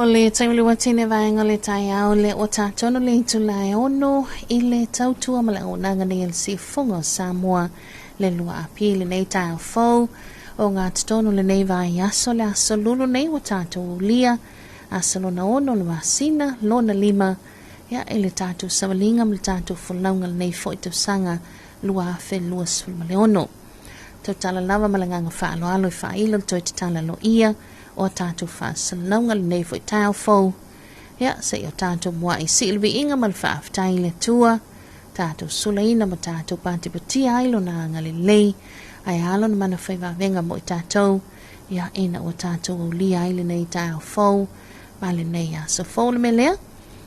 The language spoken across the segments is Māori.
le taimile watine vaenga le tai au le o tatono le itulai ono i le tautua ma le aunanga ni si fungo Samoa le lua api le nei tai au fau o ngā tatono le nei vai aso le aso lulu nei o tato ulia aso lona ono le wasina lona lima ia e le tato savalinga ma le tato fulaunga le nei fo i tausanga lua afe lua sul ma le ono tau tala lava ma le nganga whaalo alo i whailo toi te tala lo ia o tātou whaasalonga le nei fo i tāo fau. Ia, se o tātou mua i silvi inga mal whaaftai le tua, tātou sulaina ma tātou pātipati ailo na anga le lei, ai alo na mana whaiva venga mo i tātou, ia ina o tātou o li aile nei tāo fau, ma le nei a so fau le melea,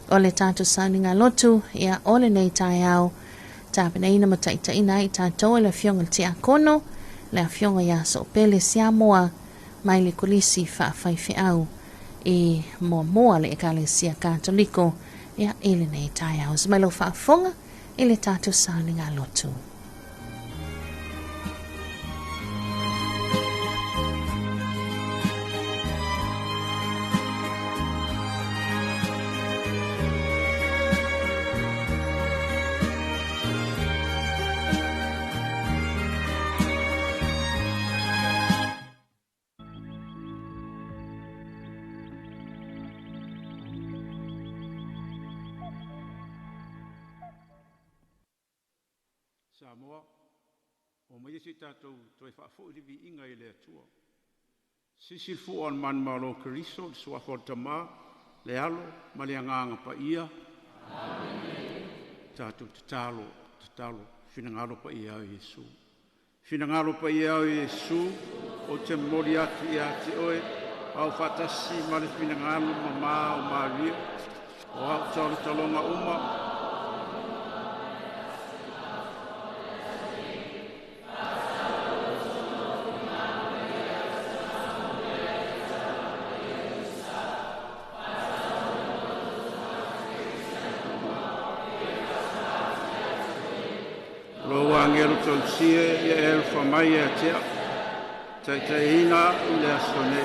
o le tātou sauninga lotu, ia o le nei tāiao, tāpina ina ma taita ina i tātou e le fionga te akono, le fionga ia so pele Samoa, mai le kolisi whaafaife au e moa le ekalesia katoliko ia ele nei tai au. Mai lo whaafonga ele tātou sauninga lotu. Samoa, o mai si tātou toi whaafo i vi inga i le atua. Sisil fu an man malo keriso, le suafo tama, le alo, ma le anganga pa ia. Tātou te talo, whinangalo pa ia o Yesu. Whinangalo pa ia o Yesu, o te mori atu i ati oe, au whatasi ma le whinangalo ma maa o Maria, o au tau talonga uma, ngelu tol sie ia el famai e tea te ina le asone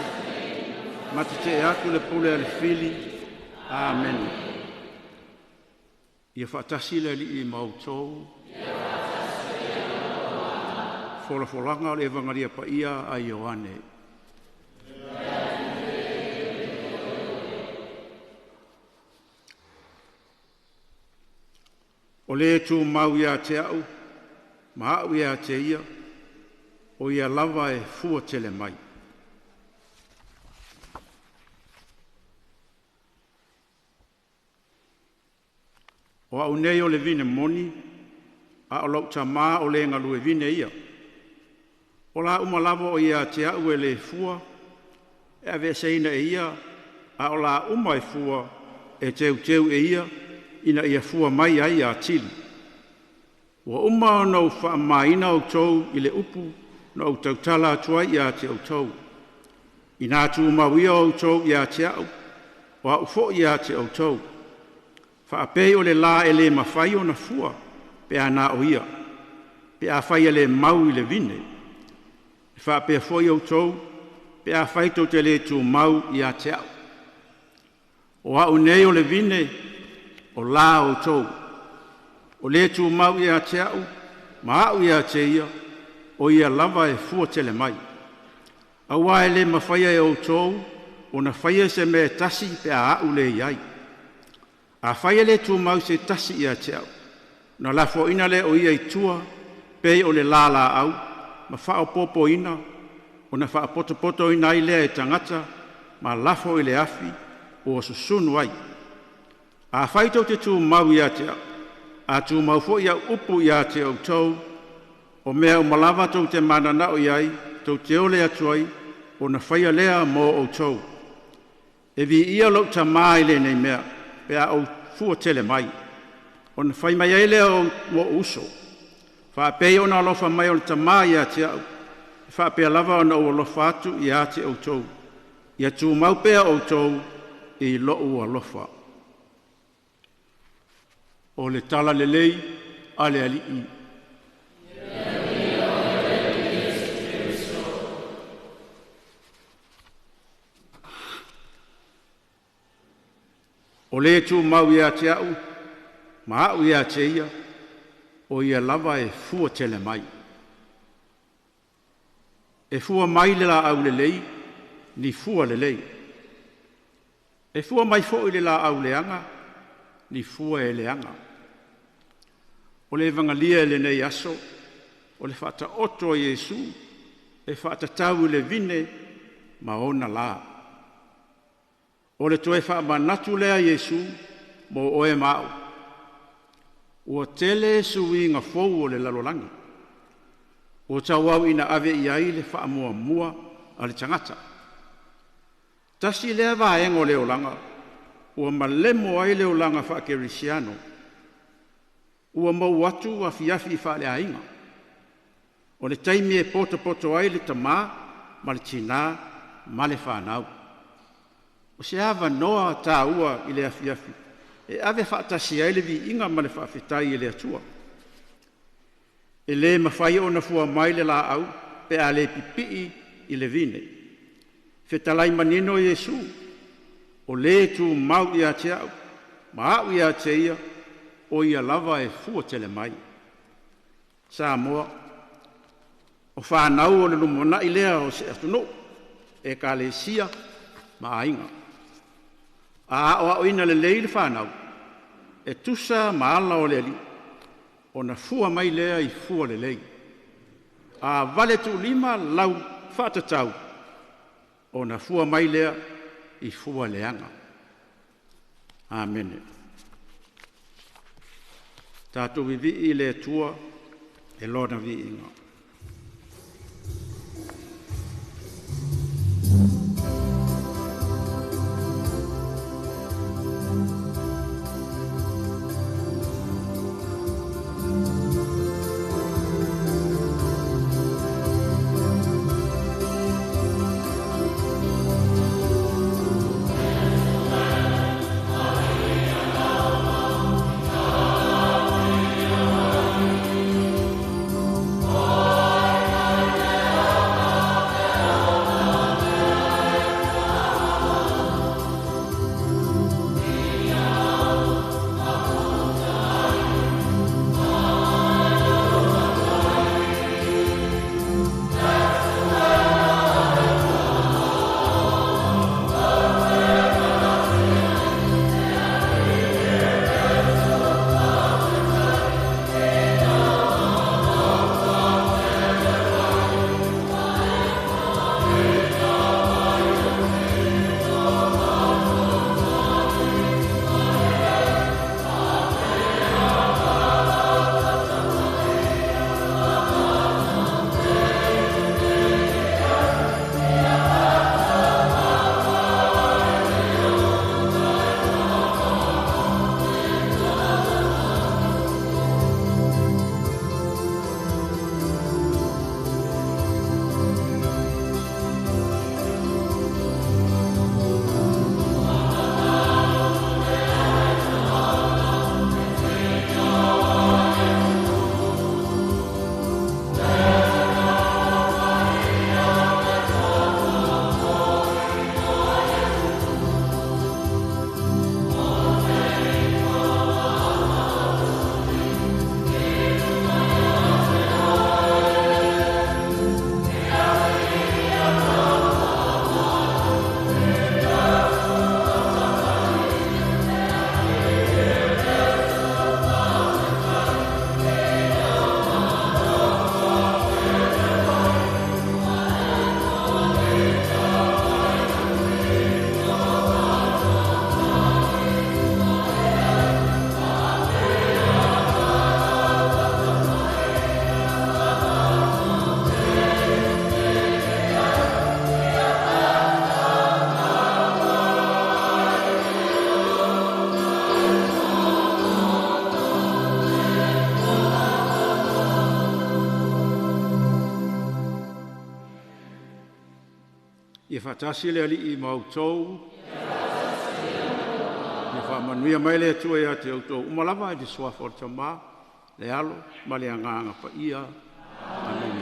mati te aku le pule al fili amen ia fatasi le li i mautou fola le evangalia pa ia a Ioane o le tu mau ia te au ma au ia te ia, o ia lava e fua tele mai. O au nei o le vine moni, a o lau ta maa o le ngalu e vine ia. O la uma lava o ia te au e le fua, e a veseina e ia, a o la uma e fua, e teu e ia, ina ia fua mai ai a tili. Wa umma no fa maina o tau i le upu no tautala atua ia te o tau. Ina tu mawia o tau ia te au, wa ufo ia te o tau. Fa apei o le la e le mawhai o na fua, pe ana o ia, pe a whai le mau i le vine. Fa apei foi o tau, pe a whai tau te le tu mau ia te au. O au nei o le vine, o la o tau. O le tu mau ia te au, ma au ia te ia, o ia lava e fua tele mai. Awa e le mawhaia e o tau, o na whaia se me tasi pe a au le iai. A whaia le tu mau se tasi ia te au. Na lafo ina le o ia i tua, pe o le lala au, ma whao popo ina, o na wha poto ina i lea e tangata, ma lafo i le afi, o susunu ai. A whaito te tu mau ia te au. A tu maufo ia upu ia te au tau, o mea o malava tau te manana o iai, tau te ole atuai, o na whaia lea mō o tau. E vi ia lau ta mai le nei mea, pe a au fua tele mai. O na whai mai ele o mo uso. Wha pei o na alofa mai o ta mai ia te au. Wha pea lava o na o alofa atu ia te au tau. Ia tu maupea o tau, i lo o alofa. O le tala le lei, ale ali i. O le tu mau ia te au, ma au ia te ia, o ia lava e fua tele mai. E fua mai le la au le lei, ni fua le lei. E fua mai fo i le la au leanga, ni fua e leanga. O le vangalia e le nei aso, o le whata oto Yesu, e whata tau le vine, ma ona la. O le toe wha manatu lea Yesu, mo oe mau. Ua tele sui ngā fou o le lalolanga. O tau au ina ave i ai le wha mua mua a le tangata. Tasi lea vaenga o le olanga, ua malemo ai le olanga wha kerisiano. Ua mau atu a fiafi wha le ainga. O le taimi e poto ai le tamā, ma le tina, ma le whanau. O se ava noa tā ua i le afiafi, e ave whaatasi ai le vi inga ma le whaafetai i le atua. E le mawhai o na fua mai le la au, pe a le pipii i le vine. Fetalai manino Yesu, o le tu mau i a te au, ma au i a te ia, o ia lava e fua tele mai. Samoa, o whanau o le lumona i lea o se atuno, e ka le sia ma ainga. A o ina le leile whanau, e tusa ma ala o le ali, o na fua mai lea i fua le lei. A vale tu lima lau whatatau, o na fua mai lea i fua leanga. Amen. Tātou vivi i le tua, e lona vi inga. Ia whatasi le ali I mautou. Ia whamanuia mai le atua ia te autou. Umalawa I te swafa o te tamā, le alo, ma le anganga pa ia. Amen.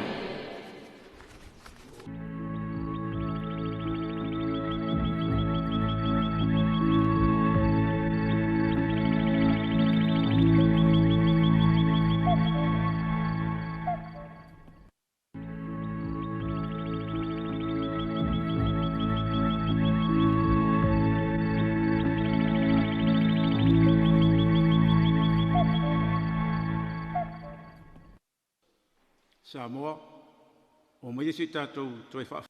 Samoa, o mai isi tātou toi wha.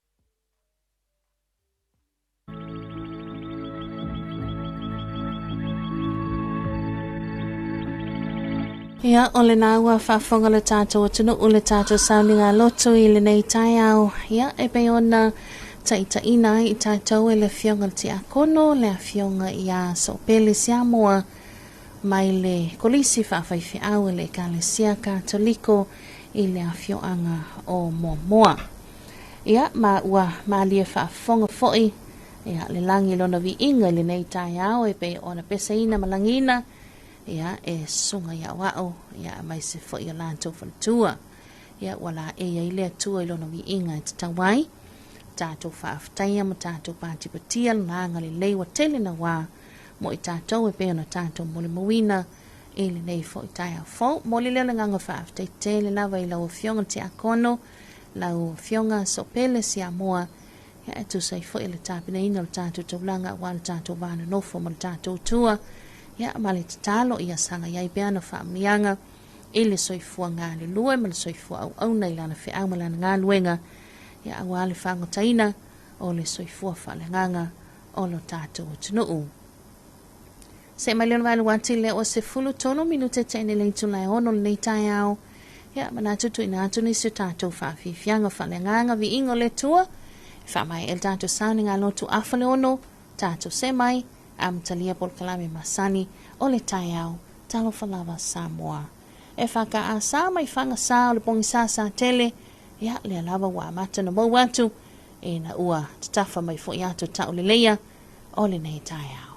Ia, o le nāua whaafonga le tātou atunu o le tātou sauninga loto i le nei tai au. Ia, e pe ona ta ina i tātou e le fionga ti a kono, le a fionga i a Sopele Samoa, mai le kolisi whaafaifi au e le Kalesia Katoliko i le a fionga o Momoa. Ia, ma ua maalie whaafonga foi, ia, le langi lona vi inga le nei tai au e pe ona pesa ina malangina, ia e sunga ia wao ia mai se fo ia lanto fantua ia wala e ia ile tua ilona vi inga te tawai tato faaftaia mo tato patipatia langa le leiwa tele na wa mo i tato e pe ona tato mo le mowina ile nei fo itaia fo mo le nganga faaftai tele lava i lau fionga te akono lau fionga Sopele Samoa ia e tu sai fo ile tapina ina le tato taulanga wala tato vana nofo mo le tato tua ia mali talo ia sanga ia peana faamianga ile soifua ngā le lue ma le soifua au nei lana fe au malana ngā luenga ia awale whangotaina o le soifua whalenganga o lo tātou tunuu. Se mai leona wailu wati le o se fulu tono minute tene le tulai ono le nei tai au ia mana tutu ina atu nisi tātou whaafifianga whalenganga vi ingo le tua whamai el tātou sauni ngā lotu awhale ono tātou se mai amtalia pol kalame masani o le tai au Talofa Samoa. E whaka a sa mai whanga sa o le pongi sa tele ia le lava wa mata na mau atu e na ua tatafa mai fo i atu tau le leia o le nei tai au.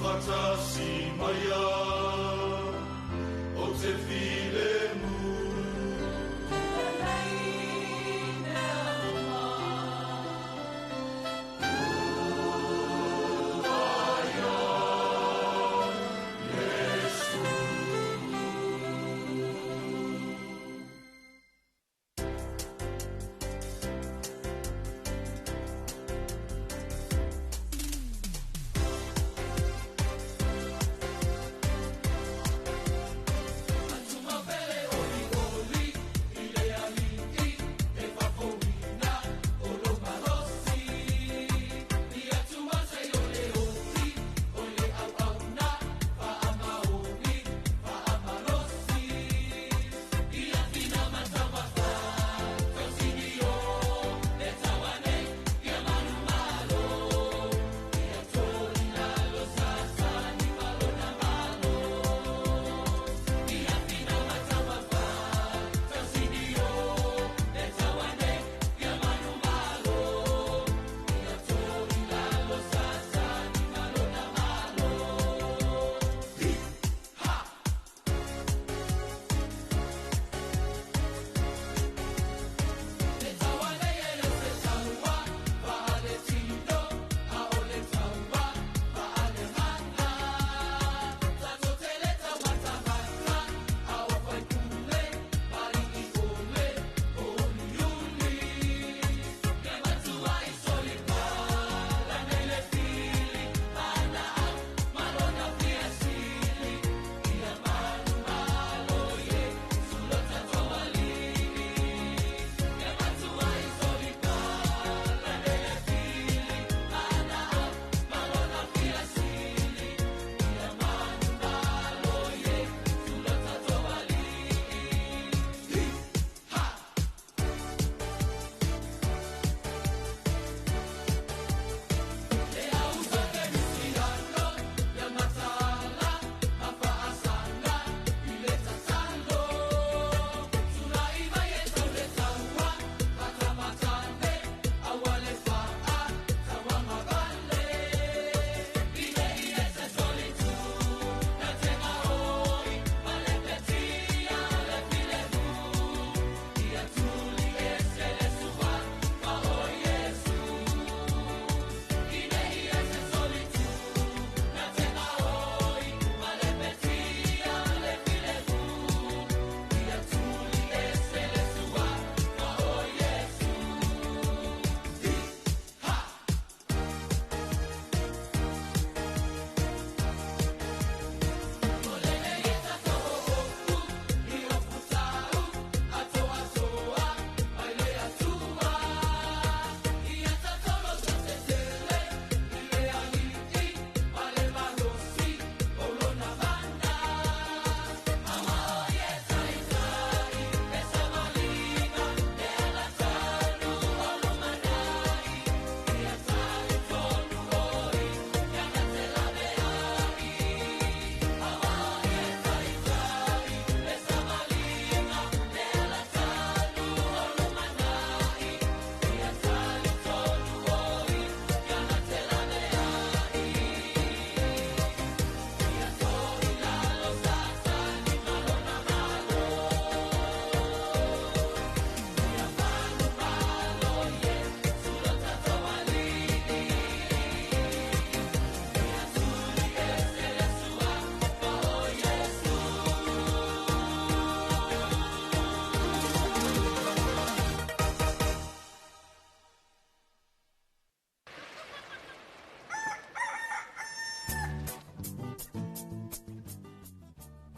fatasi maya o te file mu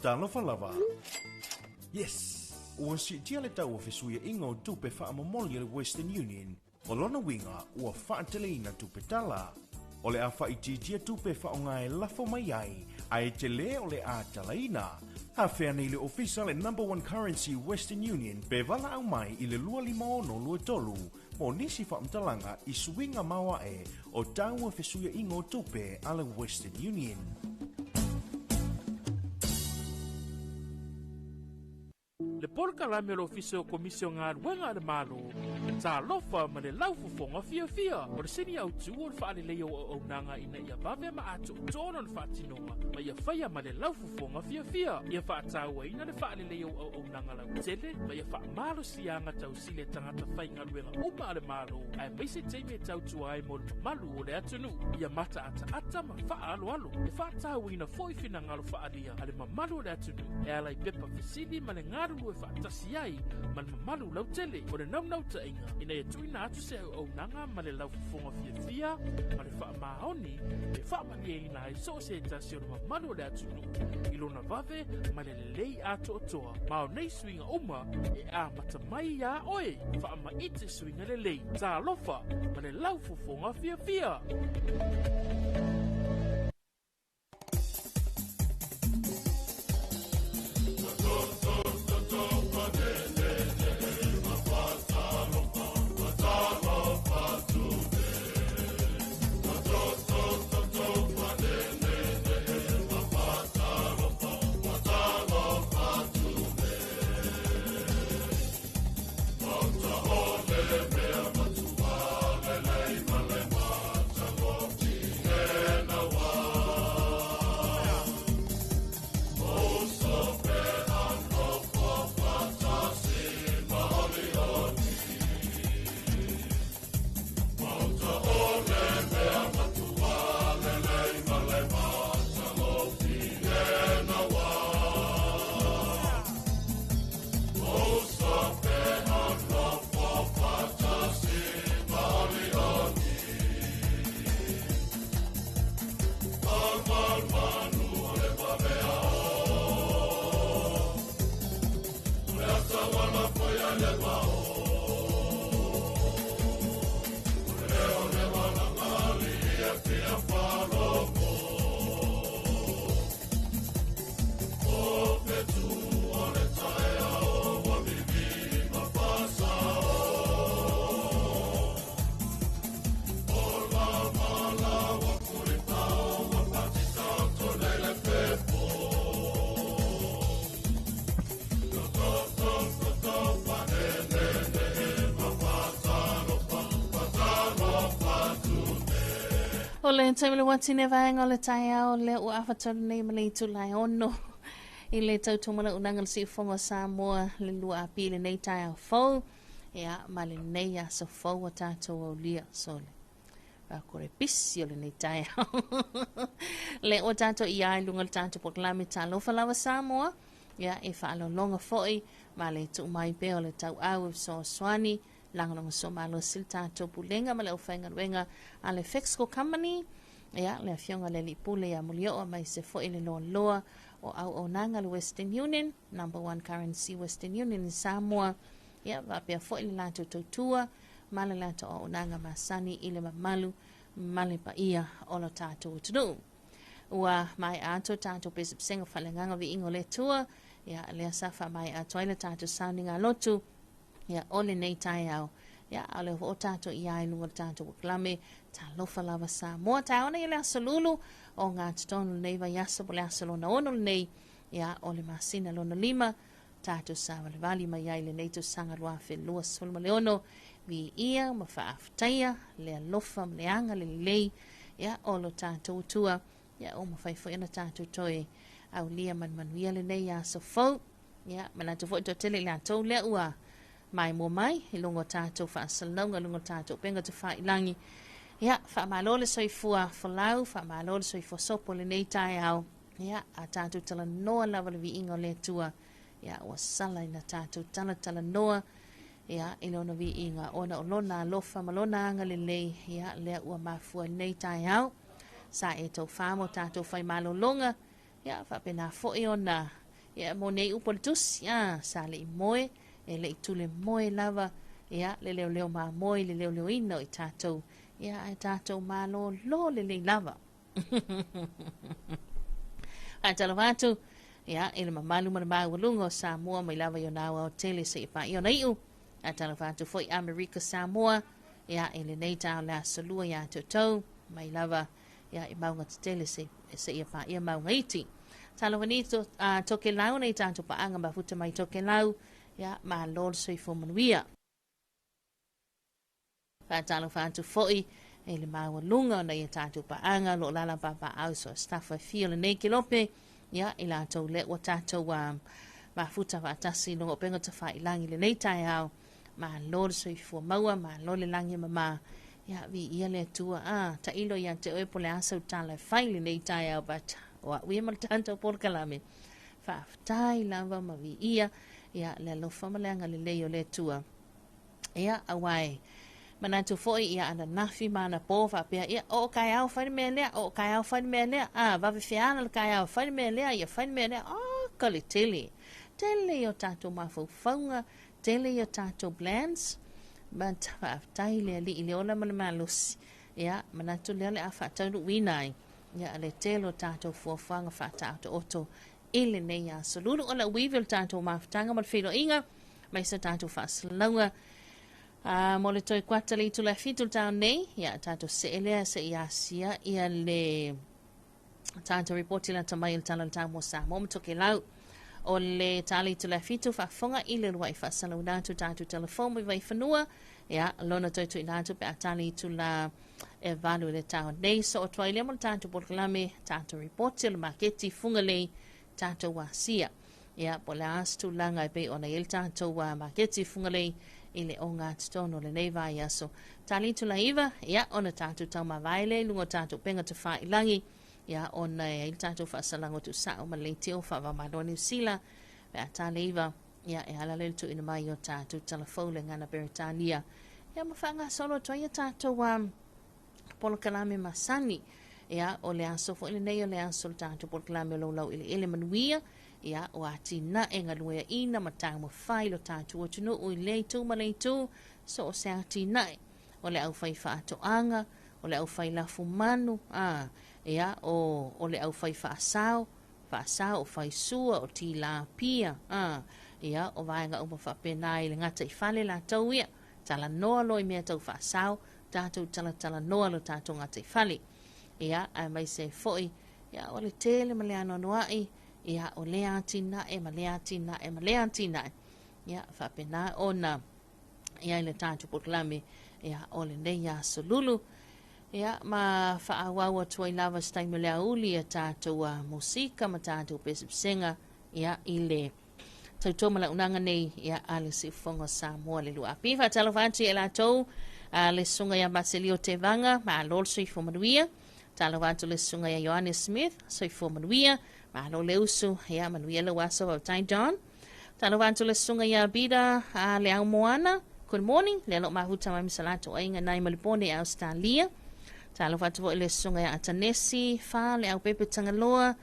Talofa lava. Yes. Ua si tia le tau fesuia ingo tupe wha momoli le Western Union. O lona winga ua wha teleina tupe tala. O le a wha ititia tupe wha o ngai lafo mai ai. Ai te le o le a talaina. Ha whea nei le official e #1 currency Western Union pe wala au mai i le lua lima ono lua tolu. Mo nisi wha mtalanga i suinga mawa e o taua fesuia ingo tupe ala Western Union. Le polka la me lo fiso komisio ngā ruenga le malo. Talofa ma le lau fufonga fia. O le sini au tu o le whaare leo o nanga ina ia vave ma ato tono le whaatinonga. Ma ia whaia ma le lau fufonga fia. Ia whaataua ina le whaare leo o nanga lau tele. Ma ia wha malo sianga tau sile tangata whainga ruenga uma le malo. Ai maise teime tau tuai mo le malu o le atunu. Ia mata ata ma wha alo. E whaataua ina foi fina ngalo whaalia. Ale ma malu o le atunu. E alai pepa fisili ma le ngaru e whaatasi ai. Ma le malu lau tele. O le nau ta inga. Ina e tuina atu se au nanga ma le lau fufonga fia. Ma le wha maoni. E wha mani e ina e so se tasi o le malu o le atunu. Ilona vave ma le lei ato otoa. Ma o nei swinga uma e a matamai ya oe. Wha ma ite swinga le lei. Talofa ma le lau fufonga fia. O le taimile watine vaenga o le taia o le ua awhatara nei ma le itu lai ono. I le tautumana unanga le sifonga Samoa le lua api le nei taia o fau. Ea ma le nei aso fau a tātou au lia sole. Kore pisi o le nei taia. Le o tātou i ai lunga le tātou poklami Talofa Samoa. Ea e whaalo longa foi ma le tu mai pe o le tau au so swani. Langalonga so malo sil tātou pulenga ma le uwhainga ruenga a le Fexco Company. Ea, le fionga le lipule ya mulioa mai se fo ile loa o au nanga le Western Union, number 1 currency Western Union in Samoa. Ea, vapea fo ile lato tautua, male lato o nanga masani ile mamalu, male pa ia o lo tātou utunu. Ua mai ato tātou pesip senga whalenganga vi ingo le tua. Ea, le asafa mai ato ile tātou sounding a lotu. Ya ole nei tai au ya ale o tato i ai lunga tato waklame Talofa Samoa ta ona ile asalulu o ngā tonu nei va yasa pole asalona ono nei ya ole masina lona lima tato sa vale vali mai ai le nei to sanga rua fe lua solma leono vi ia ma fa aftaia le alofa le anga le lei ya olo tato tua ya o ma fai fo ina tato toe au lia manuia le nei ya so fo ya mana to fo to tele la to le ua mai mo mai ilongo tātou whaasalonga ilongo tātou penga te whailangi ia whaamalo soifua whalau whaamalo soifua sopo le nei tai au ia a tātou tala noa lawa le vi ingo le tua ia ua sala ina tātou tala noa ia ilona vi inga ona olona alofa malona anga le lei ia lea ua mafua nei tai au sa e tau whaamo tātou whai malolonga ia whapena fo'i ona ia mo nei upolitus ia sa le i moe e le itule moe lava ia le leo ma moe le leo ino i tātou ia e tātou malo lo le lava a talo watu ia ele mamalu mana walungo Samoa mai lava yonawa o tele se ipa iona iu a talo watu foi America Samoa ia ele nei tau la solua ia tautou mai lava ia i maunga tele se ipa ia maunga iti talo vanito toke lau nei tātou paanga mafuta mai toke lau ia malo soi fo manuia fa talo fa tu foi e le mawalunga na ia tatu paanga lo lala papa au so staff feel nei kilope ia ila to le o tatu mafuta fa tasi no penga te fa ilangi le nei tai au ma lo soi fo maua ma lo le langi mama ia vi ia le tua ta ilo ia te oe pole asa utala faili nei tai au but wa we mal tanto por kalame fa tai lava ma vi ia le lo famaleanga le leo le tua ia awai manatu foi ia ana nafi mana pova pe ia o kai au fai mele o kai au fai mele va vi fiana kai au fai mele ia fai mele kali tele o tato mafu fonga tele o tato blends but fa tai le li ona malus ia manatu le afa tau winai ia le telo tato fo fanga fa tato oto ile nei ya solulu ola weevil tato maftanga mal filo inga mai sa tato fa slanga mo le toi kwata le tu la fitu tau nei ia tato se ele se ia sia ia le tato reporti la tamai il talo tau mo sa mo toke lau o le tali tu la fitu fa fonga ile ruai fa saluna tu tato telefon mi vai fanua ia lona toi tu inatu pe atali tu la evalu le tau nei so o toi le mo tato porklame tato reporti le maketi funga le tato wasia ia pole astu langa pe ona il tato wa maketi funga le ile onga stono le neva ia so tali tu la iva ia ona tato tau ma vaile lungo tato penga te fa ilangi ia ona il tato fa salango tu sa o male teo fa va madoni sila pe atali iva ia e ala le tu ina mai o tato telefone ngana Britania ia mafanga solo to ia tato wa polo kalame masani ia o le aso fo ile nei o le aso tato polo kalame lo ile manuia ia o atina e ngaluea ina matanga mo failo tato o tunu o ile tu malei tu so o se atina o le au fai fa ato anga o le au fai la fumanu ia o le au fai fa asao o fai sua o ti la pia ia o vaenga uma fa penai le ngata i fale la tau ia tala noa lo i mea tau fa asao tato tala noa lo tato ngata i fale ia ai mai se foi ia o le tele maleano noai ia o le atina ia fa pena ona ia le tato poklame ia o le nei ya solulu ia ma fa awawa toi lava stai me le uli e tato wa musika ma tato pesipsenga ia ile tau mala unanga nei ia ale si fonga Samoa le lua piva talofanti e la tou le sunga ya Basilio Tevanga ma lol sui fomanuia talofanti le sunga ya Johannes Smith sui fomanuia ma lo le usu ia manuia le waso of Time John talofanti le sunga ya Bida le au moana good morning le lo mahuta mai misalato ainga nai malipone Australia talofanti le sunga ya Atanesi fa le au pepe tangaloa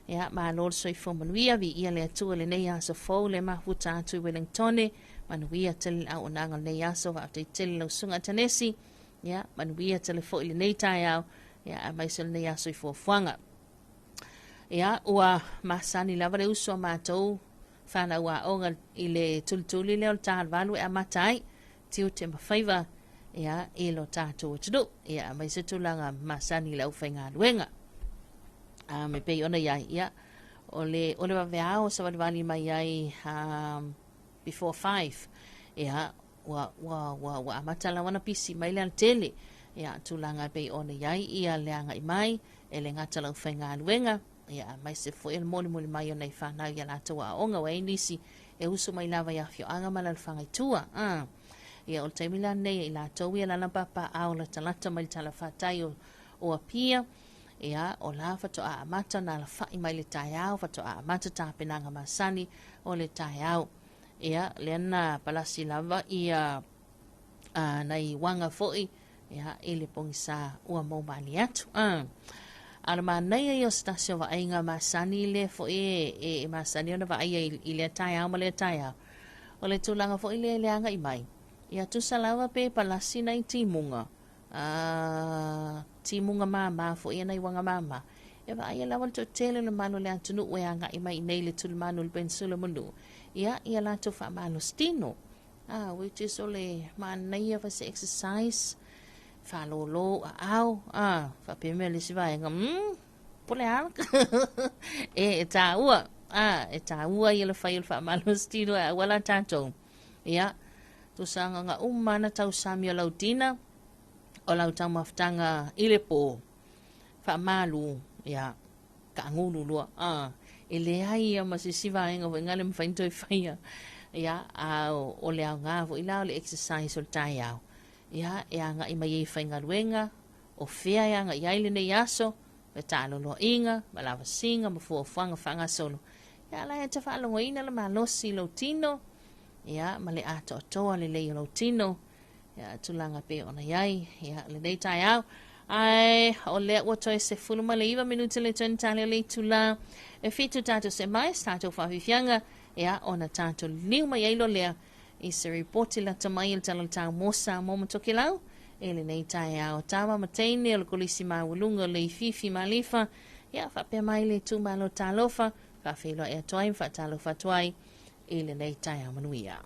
ia ma lor soi fo manuia vi ia le atu le nei aso fo le mahuta atu Wellington manuia tel au nanga nei aso va te tel lo sunga Tanesi ia manuia tel fo le nei tai au ia mai sel nei aso fo fuanga ia ua masani lava le uso matou fana ua onga ile tultuli le tal valu e matai tiu te mafaiva ia ilo tatu tudu ia mai se tulanga masani le ufenga luenga me pe ona ia ole va veao sa vali mai ai before 5 ia wa amatala wana pisi mai le tele ia tulanga pe ona ia le anga mai ele ngata la ufenga luenga ia mai se fo el moli mai ona fa na ia la toa onga wa inisi e uso mai lava ia fio anga mala fanga tua ia o taimila nei la toa la la papa au la talata mai tala fatai o apia ia o la fato a mata na la fai mai le taiao fato a mata ta penanga masani o le taiao ia lena palasi lava ia nai wanga foi ia ele pongisa ua mo mali atu ala manai o stasio va ainga masani le fo e masani ona va ai ile taiao ma le taiao o le tulanga fo ile le anga i mai ia tu salawa pe palasi nai timunga timunga mama fo ia nai wanga mama e va ia lawan to tele le manu le antunu we anga i mai nei le tul manu le pensula mundu ia la to fa manu stino which is ole manai of exercise fa lolo au fa pe me le siva nga pole an e ta ua e tā ua i le whai le wha malo stilo e wala tātou. Ia, tu sanga ngā umana tau sami o lau tina, o lau tau maftanga i le pō. Wha malu, ia, ka ngulu lua. E le ai a masisiwa inga wa ngale mwhainto i whaia. Ia, o le au ngāvo, i lau le exercise o le tai au. Ia, e anga i mai e whainga ruenga, o whea e anga i aile nei aso, me tālo loa inga, ma lava singa, ma fua whanga whanga solo. Ia, lai e te whaalonga ina le malosi lau tino, ia, ma le ato atoa le lei lau tino, ia, tulanga pe ona iai, ia, le nei tai au. Ai, o lea ua toi se fuluma le iwa minuta le tuen tali o le tula, e fitu tātou se mai, tātou whawhiwhianga, ia, ona tātou liu mai eilo lea, i se reporti la tamai il talo tau mosa momo toki lau, e le nei tai au tawa mateine o le kolisi mawulunga o le fifi malifa, ia, whapea mai le tu malo talofa, whawhilo e atoai, whatalofa atoai, e le nei tai au manuia.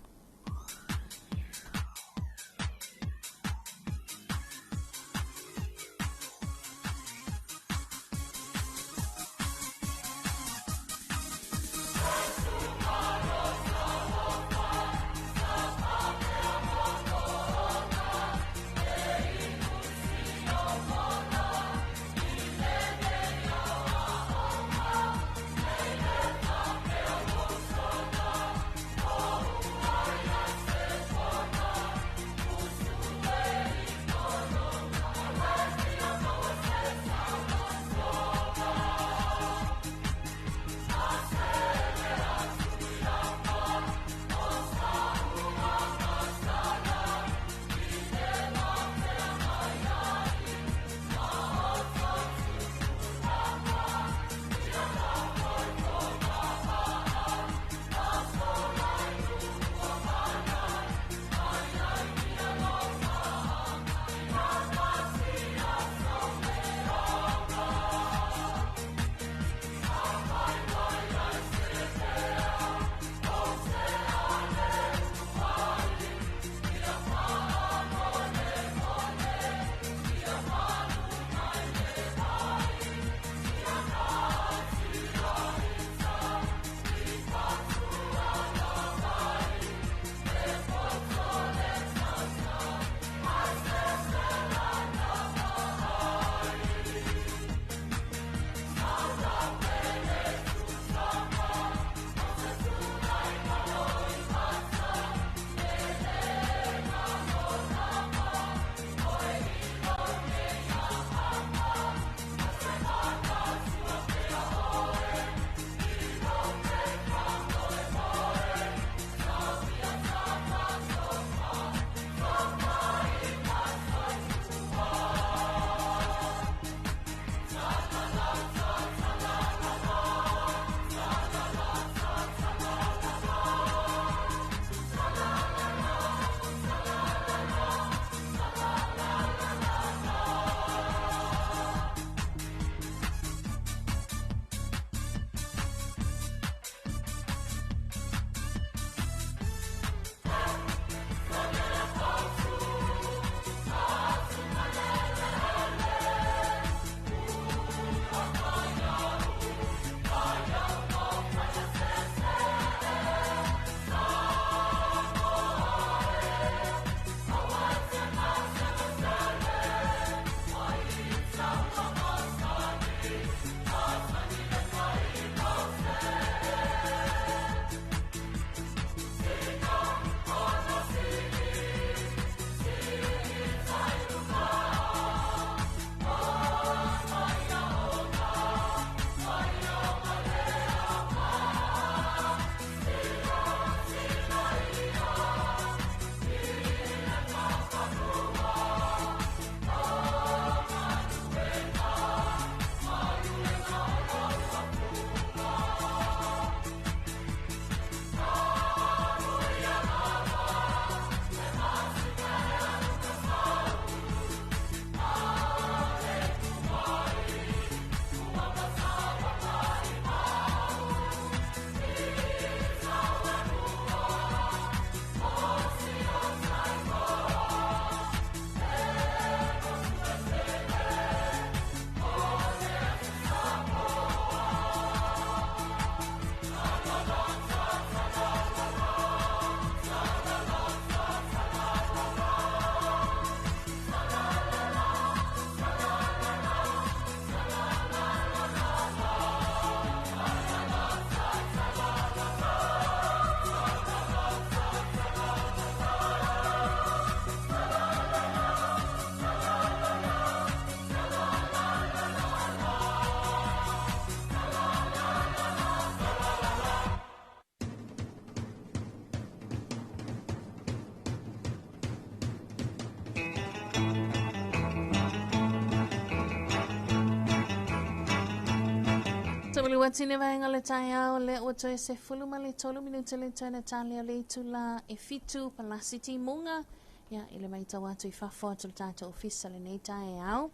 Tabili watine vaenga le taiao le oto e se fuluma le tolu minuta le tana tali le tula e fitu palasiti munga ya ile maita watu ifafo atu tata ofisa le nei taiao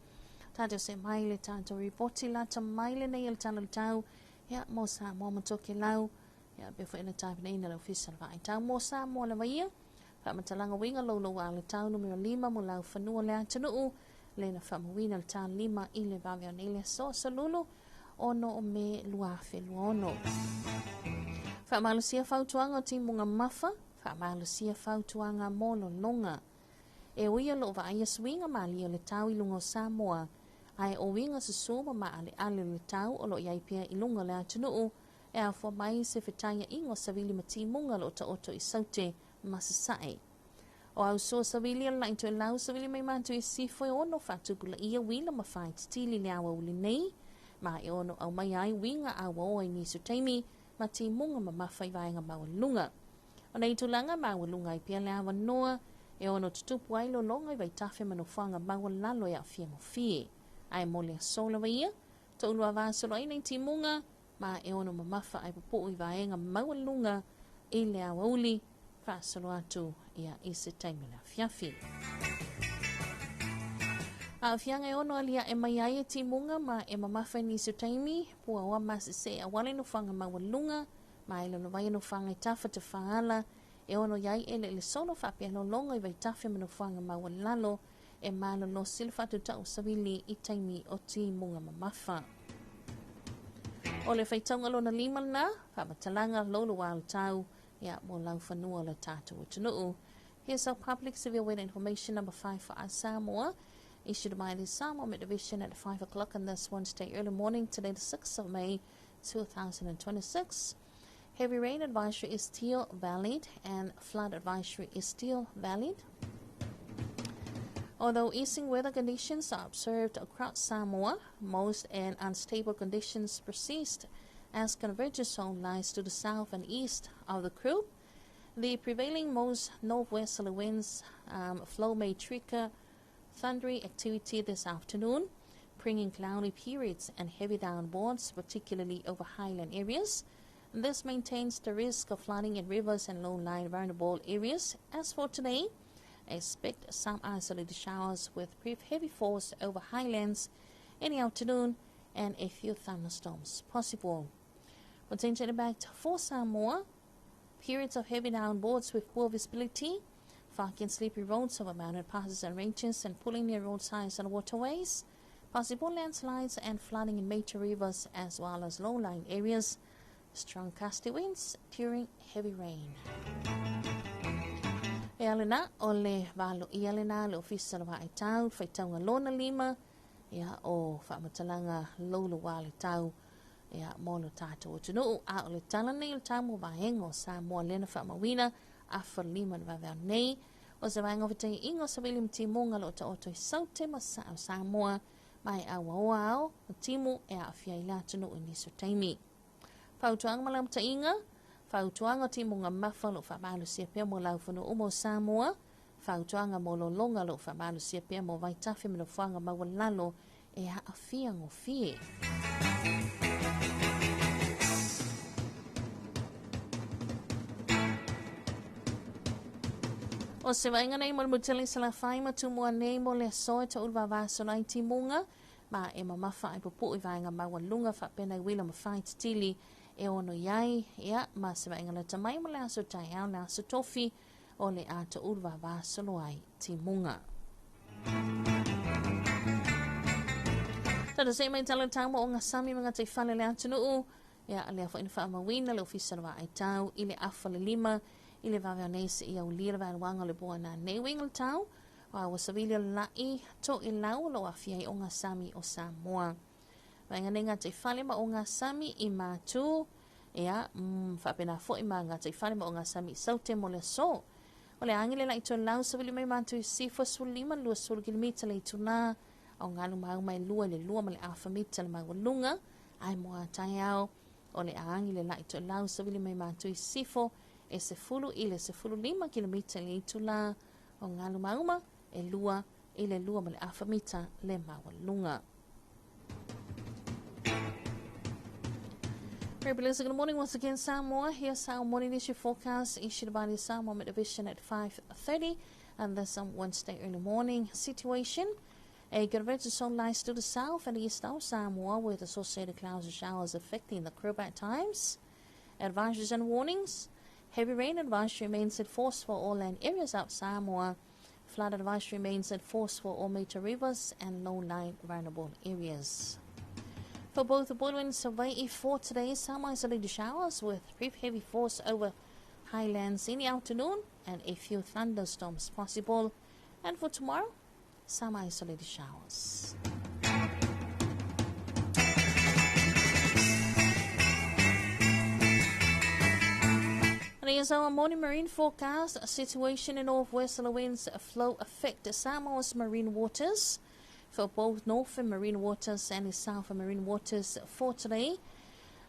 tata se maile tata reporti la ta maile nei il tana tau ya mosa mo matoke lau ya befo ina tapi nei na le ofisa le tau mosa mo le vaia fa matalanga winga lolo wa le tau numero 5 mo lau fanua le atanu le na famawina le tau 5 ile vavia nei le so salulu ono o me luafe luono. Fa malusia fautuanga o timunga mafa, fa malusia fautuanga mono longa. E uia lo va ia swinga mali o le tau ilunga Samoa, ai o winga susuma ma ale le tau o lo iai pia ilunga le atunuu, e a fua mai se fetaya ingo savili ma timunga lo ta oto i saute masasai. O au so savili ala into e lau savili mai mantu i sifo e ono fatupula ia wila ma fai tili le awa uli nei, ma e ono au mai ai winga a waoi ni sutaimi ma ti munga ma mawhai vaenga mawalunga. O nei tulanga mawalunga i pia lea wanoa e ono tutupu ai lo longa i vai tafe manufanga mawalalo e a fia mo fie. Ai mole a sola vaia, to ulua vasolo ai nei ti munga ma e ono ma mawha ai pupu i vaenga mawalunga i lea wauli fasolo atu ia i se taimi la fiafi. A fianga e ono alia e mai ai e timunga ma e mamawhai ni sutaimi pua wa masi se a wale no whanga mawalunga ma e lono vai no whanga i tafa te whaala e ono iai e le solo whapea no longa i vai tafe mano whanga mawalalo e malo no silfatu tau savili i taimi o timunga mamawha. O le whaitaunga lona lima na whamatalanga lolo wal tau ia mo lau whanua le tātou o tunuu. Here's our public civil weather information number 5 for our Samoa. Issued by the Samoa Met Division at 5 o'clock on this Wednesday early morning, today the 6th of May 2026. Heavy rain advisory is still valid and flood advisory is still valid. Although easing weather conditions are observed across Samoa, most and unstable conditions persist as convergence zone lies to the south and east of the group. The prevailing most northwesterly winds flow may trigger thundery activity this afternoon, bringing cloudy periods and heavy downpours, particularly over highland areas. This maintains the risk of flooding in rivers and low-lying vulnerable areas. As for today, expect some isolated showers with brief heavy falls over highlands in the afternoon and a few thunderstorms possible. Potentially back for Samoa, periods of heavy downpours with poor visibility, foggy and sleepy roads over mountain passes and ranges and pulling near roadsides and waterways, possible landslides and flooding in major rivers as well as low-lying areas, strong gusty winds during heavy rain. E alena o le valo I alena le ofisa la vai tau, whaitaunga lona lima, ia o whaamatalanga lolo wale tau, ia mono tātou o tunu, a o le talane il tamu vahengo sa mua lena whaamawina, a whalima na vavau nei, o se vanga vitai ingo sa wili mtimunga lo ta oto I saute ma sa mua, mai a waoa ao, timu e a fia ila tunu I niso taimi. Fautuanga malam ta inga, fautuanga timunga mafa lo whamalu sia pia mo lau whanu umo sa mua, fautuanga mo lo longa lo whamalu sia pia mo vai tafi mino whanga mawalalo e a fia ngo fie. O se vainga nei mo le mutili sa la whai ma tumua nei mo le soe ta ulwa vaso lai timunga, ma e mamafa ai pupu I vainga mawalunga whapena I wila ma whai titili e ono iai, ia, ma se vainga le tamai mo le aso tai au le aso tofi o le ato ulwa vaso loai timunga. Tata se mai tala tamo o ngā sami mga te whale le ato nuu, ia, le afo ina whaamawina le ofisa wa ai tau, I le afa le lima, I le vavea neise I au lira vana wanga le bua na neiwinga le tau, o a wasawili lai to I lau lo a fiai o ngā sami o Samoa. Vainga nei ngā te whale ma o ngā sami I mātū, ea, whapena fo I ma ngā te whale ma o ngā sami saute mo le so. O le angile lai to lau sawili mai mātū I sifo sulima lua sulu kilimita le tuna, o ngā lumau mai lua le lua ma le awha mita le mawalunga, ai moa tai au, o le angile lai to lau sawili mai mātū I sifo, e se fulu I le se fulu 5 kilomita le itula o ngā lumauma e lua I le lua ma le awhamita le mawalunga. Very blessed good morning once again, Samoa. Here's our morning issue forecast issued by the Samoa Division at 5:30, and that's on Wednesday early morning situation. A good range of sun lies to the south and east of Samoa with associated clouds and showers affecting the crew at times. Advisories and warnings. Heavy rain advisory remains in force for all land areas out Samoa. Flood advisory remains in force for all major rivers and low-lying vulnerable areas. For both the Border and Hawaii for today, some isolated showers with brief heavy force over highlands in the afternoon and a few thunderstorms possible. And for tomorrow, some isolated showers. And here's our morning marine forecast. A situation in northwesterly winds flow affect Samoa's marine waters. For both north and marine waters and the south and marine waters for today.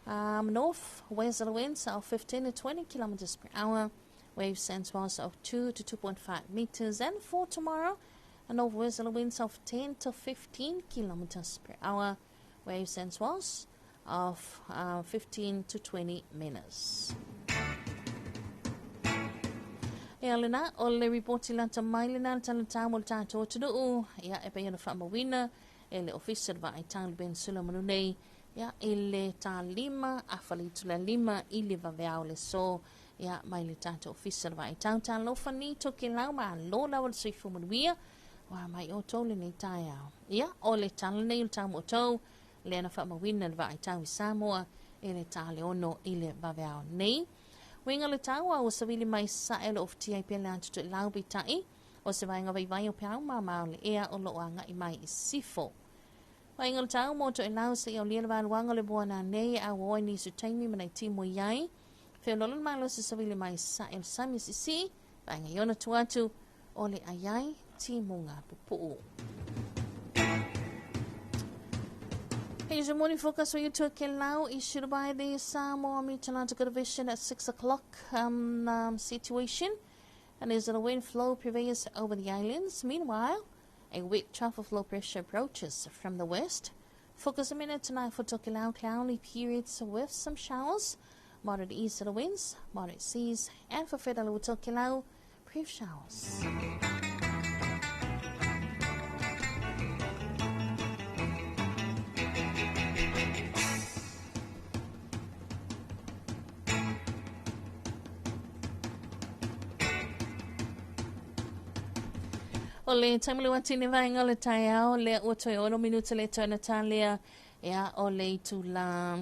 North westerly winds of 15 to 20 kilometers per hour, waves and swells of 2 to 2.5 meters, and for tomorrow, north westerly winds of 10 to 15 kilometers per hour, waves and swells of 15 to 20 meters. Elena, ole reporti la tamailina talata mo tato tudu ya e pe na famawina ele official va ital ben sulamanu nei ya ele ta lima afali tula lima ili va veaule so ya maile tato official va ital Talofa ni toki lau ma lo la wal sifu muia wa mai o tole nei taia ya ole tal nei tamo to le na famawina va ital Samoa ele ta le ono ile va veaule nei. Winga le tawa o savili mai sael of TIP land to laubi tai o se vainga vai o pau ma le ea o lo anga I mai sifo. Winga le tawa mo to lau se o lia van wanga le bona nei a wo ni su taimi mana timo yai. Fe lo ma lo se savili mai sael sami sisi vainga yona tuatu o le ayai timunga pupu. Here's your morning focus for you to Kelau issued by the Samoa Meteorological Division at 6 o'clock situation. And there's a wind flow prevails over the islands. Meanwhile, a weak trough of low pressure approaches from the west. Focus a minute tonight for Tokelau cloudy periods with some showers, moderate easterly winds, moderate seas, and for Federal Tokelau, brief showers. Ole tamule watini vainga le taiao le otoi ono minuta le toa Natalia ya ole tu la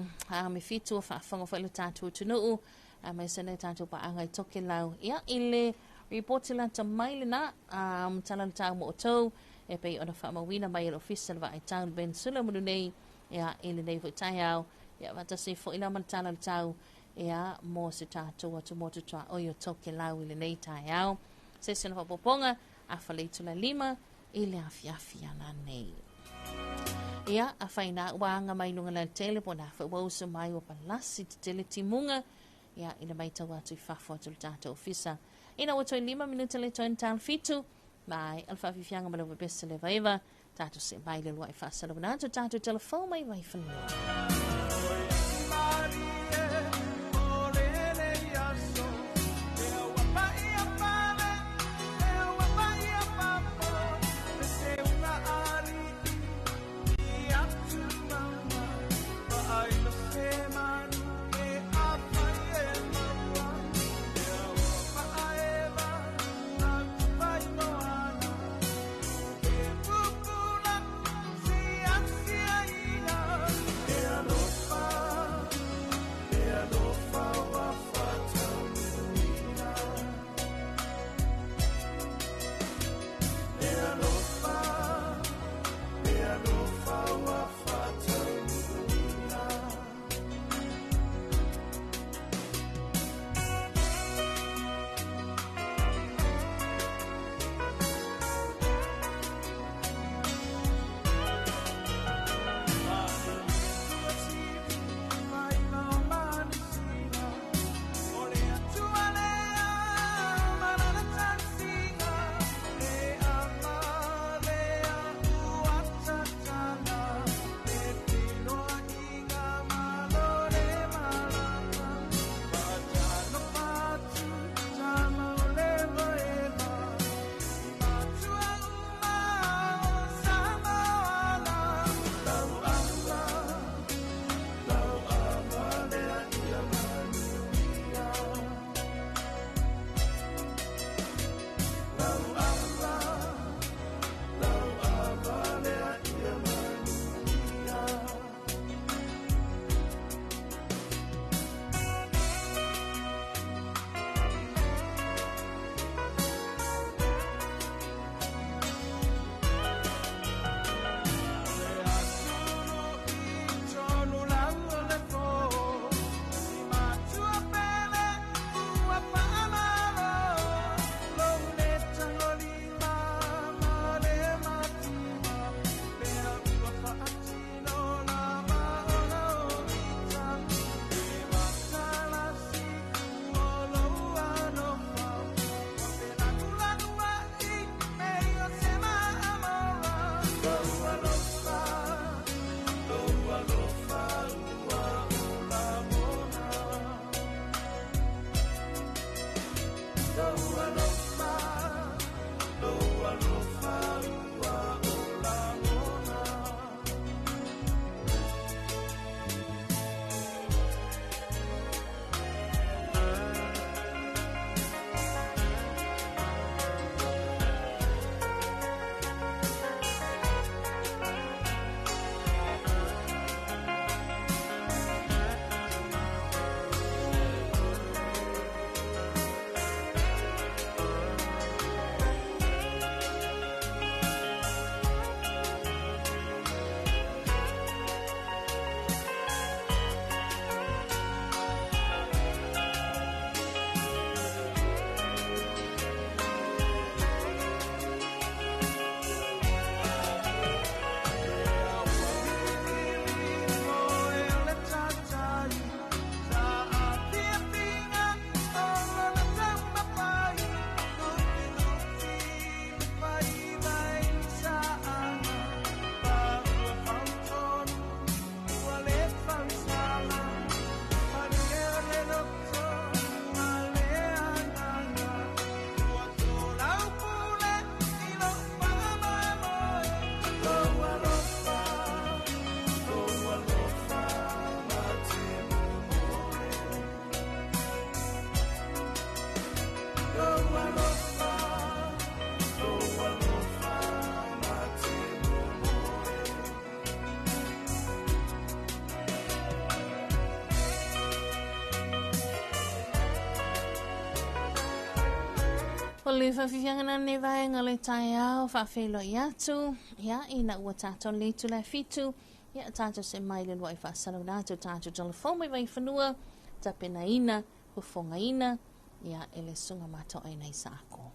me fitu fa fango fa le tatu tunu me sene tatu pa anga toke lau ya ile report la tamaile na talan tau mo to e pe ona fa mawina mai official va I town ben sula munei ya ile nei vo taiao ya vata se fo ina man talan tau ya mo se tatu watu mo tu o yo toke lau ile nei taiao se sene fa poponga afale tula lima ile afiafia na nei. Ia afaina wanga mai lunga la telepona fa wausu mai o palasi tele timunga ia ina mai tawa tu fafo tu tata ofisa. Ina wato 5 minuta le to ental fitu mai alfa fianga malo best le vaiva tatu se mai le wifi fa sala na tatu telefone mai vai fa. O le whawhiwhiangana ne vaenga le tai au, whawhelo i atu, ia ina ua tātou le tu le fitu, ia tātou se mai le lua i whaasarau nātou tātou telefon mai vai whanua, tapena ina, hufonga ina, ia ele sunga mato ai nei sāko.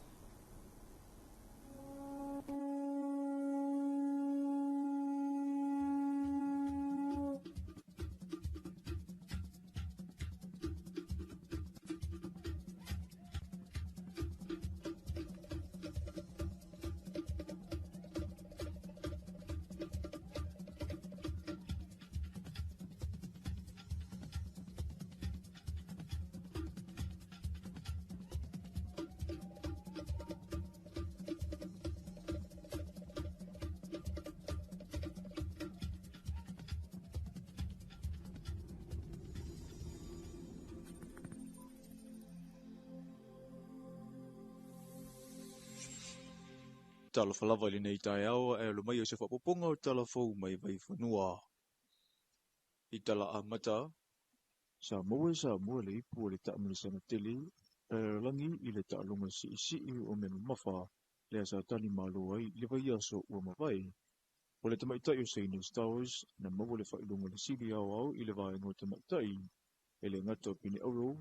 Talofa lava i nei tai awa e lo mai o se whapoponga o talafou mai vai whanua. I tala a mata, sa mua le ipu o le taamilisanga tele, e langi i le taalunga si o me mafa, le asa tani malo ai le vai aso ua mawai. O le tamaitai o St. News Towers, na maua le whailunga le siri au i le vaenga o tamaitai, e le ngata o pini auro,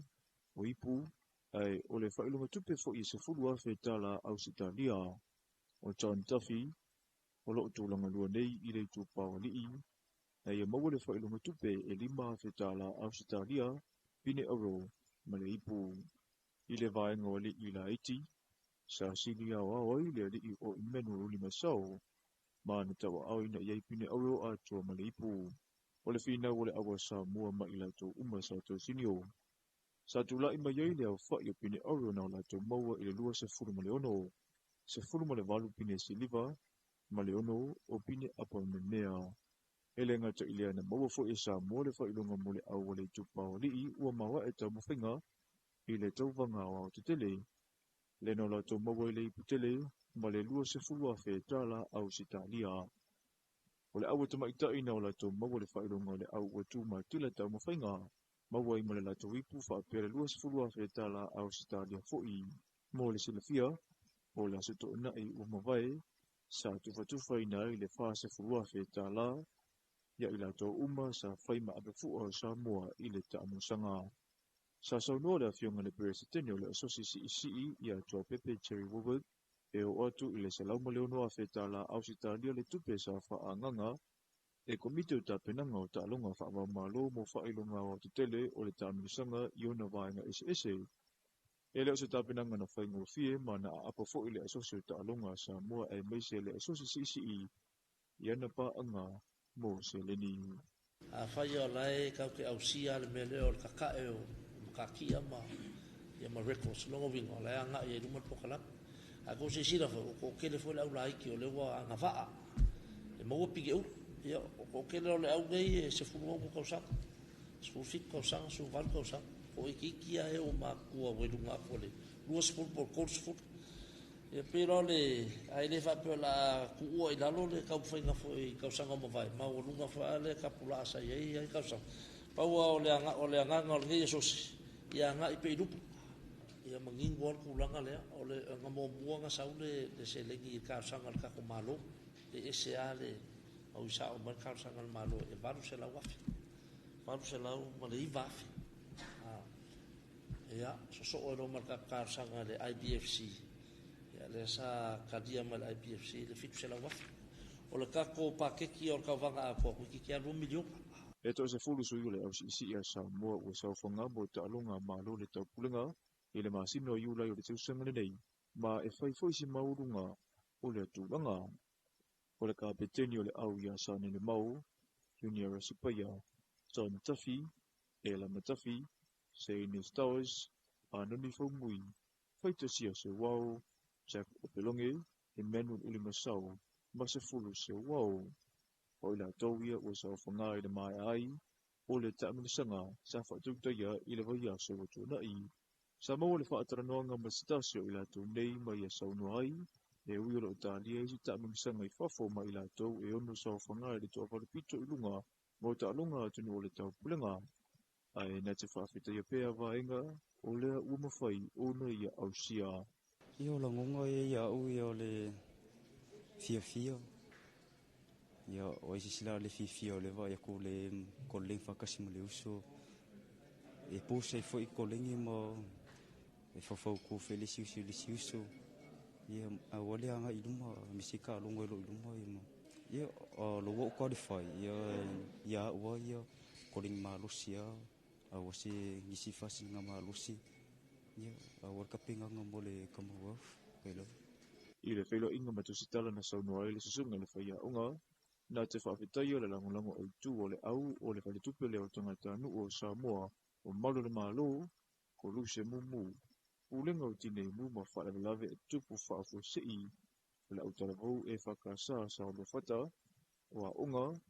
o ipu, ai o le whailunga tupe fo i se fulu afe tala au sitalia, o John Duffy, o loo tūlanga lua nei i le tūpāwa lii, na ia maua le whailunga tupe e 5 whetala Ausitalia, pine auro, ma le ipu, i le vaenga o lii la iti, sa sili au ai le lii o imenu o 5 sau, ma na tawa au ina iai pine auro atua ma le ipu, o le whina o le awa Samoa ma i lato uma sa tau sinio. Sa tula ima iai le au whai o pine auro na o lato maua i le lua se furu ma le ono, se fulu ma le walu pine siliva, ma le ono o pine apa menea. Ele ngata ilea na maua fo e sa mo le whailunga mo le au le tupa o lii ua maua e tau mawhinga i le tauvanga o te tele. Le no la tau maua i le iputele, ma le lua se fulu a whe tala au sitalia. O le au tamaitai na o la tau maua le whailunga le au ua tu ma tila tau mawhinga, maua i ma le la tau ipu wha pere lua se fulu a whe tala au sitalia fo i. Mo le silafia, o le aso to nai ua mawai, sa tufa ina i le whase furua whe tala, ia i lato uma sa whaima abefu o Samoa i le taamusanga. Sa saunoa le awhionga le peresetene o le asosi si i a tua pepe Cherry Woodward, e o atu i le salauma leonoa whe tala Ausitalia le tupe sa whaanganga, e komite o tapenanga o taalonga whaama malo mo whailonga o te tele o le taamusanga i ona vaenga ese. E leo se tapenanga na whaingo fie ma na apa fo i le asosi o taalonga Samoa e meise le asosi si i ana pa anga mo se leni. A whai o lai kau ke au sia le mele o le kakae o makakia ma ia ma records longo wingo lai anga i e rumat pokalak. A ko se sira ko kele fo le au lai ki o le wa anga vaa. E maua pige u ia ko kele o le au nei se fulu o kausang. Se fulu fit kausang su val kausang. Ko ikikia e o makua wedunga ko le. Lua se fulu por kol se fulu. E pero le ai le fa pe la ku i lalo le ka fa nga foi ka sanga mo vai ma o lunga fa le ka pula sa ye ai ka sa pa o le anga o le yesus ia nga i pe du ia mangin gol ku langa le o le nga mo buanga sa le se le ki ka sanga ka ko malo e se ale o sa o mar ka sanga malo e varu se la wafi varu se la o ma le i vafi ia so o ro mar ka sanga le IBFC le sa kadia mal IPFC le fitu se la wafi o le kako pakeki o ka vanga a ko ki kia 2 milion e to se fulu su yule au si ia sa mo o sa fonga mo ta longa ma lo le tau pulenga i le masino yula i le tau sanga nei ma e fai foi si maurunga o le tulanga o le kapeteni o le au ia sa ne le mau junior sipaya John Duffy e la matafi St. News Towers anoni fomui fai to sia se wow Jack Opelonge, Emmanuel Ulimasau, Masafulu se wau. O ila tauia o sa whangai le mai ai, o le taamilisanga sa whaatutaia i le waia se watu nai. Sa maua le whaataranoanga mastasio i lato nei mai a sauno ai, e ui o talia i si taamilisanga i whafo mai i lato e ono sa whangai le toa whalapito i lunga, mo ta alunga atunu o le tau pulenga. Ai na te whaafita ia pēa vaenga, o lea uamawhai o na ia au sia. Io la ngonga ia u io le fia. Io o sila le fia le va ia ko le koleng fakasi mo le uso. E po se foi koleng mo e fofo ko felisi uso. Ia a wale anga iluma misika longo lo iluma ia mo. Ia lo wo qualify ia wa ia koleng malusia a wasi ngisi fasi ngama lusi. Ia a wa kapinga ngamo le kamo pelo. I le whailo inga matusitala na saunoa le susunga le whaia unga, nā te whawhitai o le langolango o tū o le au o le whalitupe leo tangata anu o Samoa o malo le malo, ko luse mumu. Ulenga o tine mu ma whaelawelawe e tupu whaafo sei, le au talavou e whakasa sa o le whata, o a unga,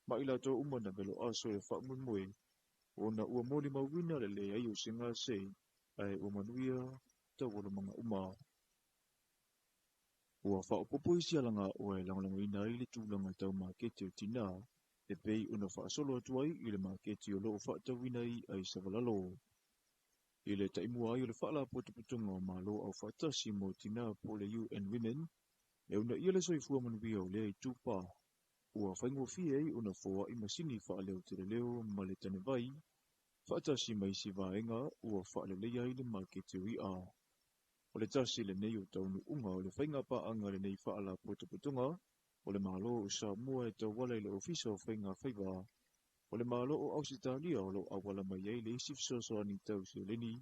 ma ila tō umana belo aso e whaamumue, o na ua moli mawina le le ai o singa sei, ai o manuia tau o le mga uma. Ua whaopopo isi alanga o e langolango ina i le tūlanga tau makete o tina, e pei una whaasolo atuai i le makete o loo whaatawina i ai savalalo. I le taimua ai o le whaala potoputunga o malo au whaatasi mo tina po le UN Women, e una ia le soifua manuia o lea i tūpā. Ua whaingo fie ei una fōa i masini whaaleo te leo ma le tane vai, whaatasi mai si vaenga ua whaalelea i le makete o ia. O le tasi le nei o taunu unga o le whainga pa anga le nei whaala potoputunga, o le malo o Samoa e tau wala i le ofisa o whainga whaiva, o le malo o Ausitalia o lo awala mai ei le isif soani tau se leni,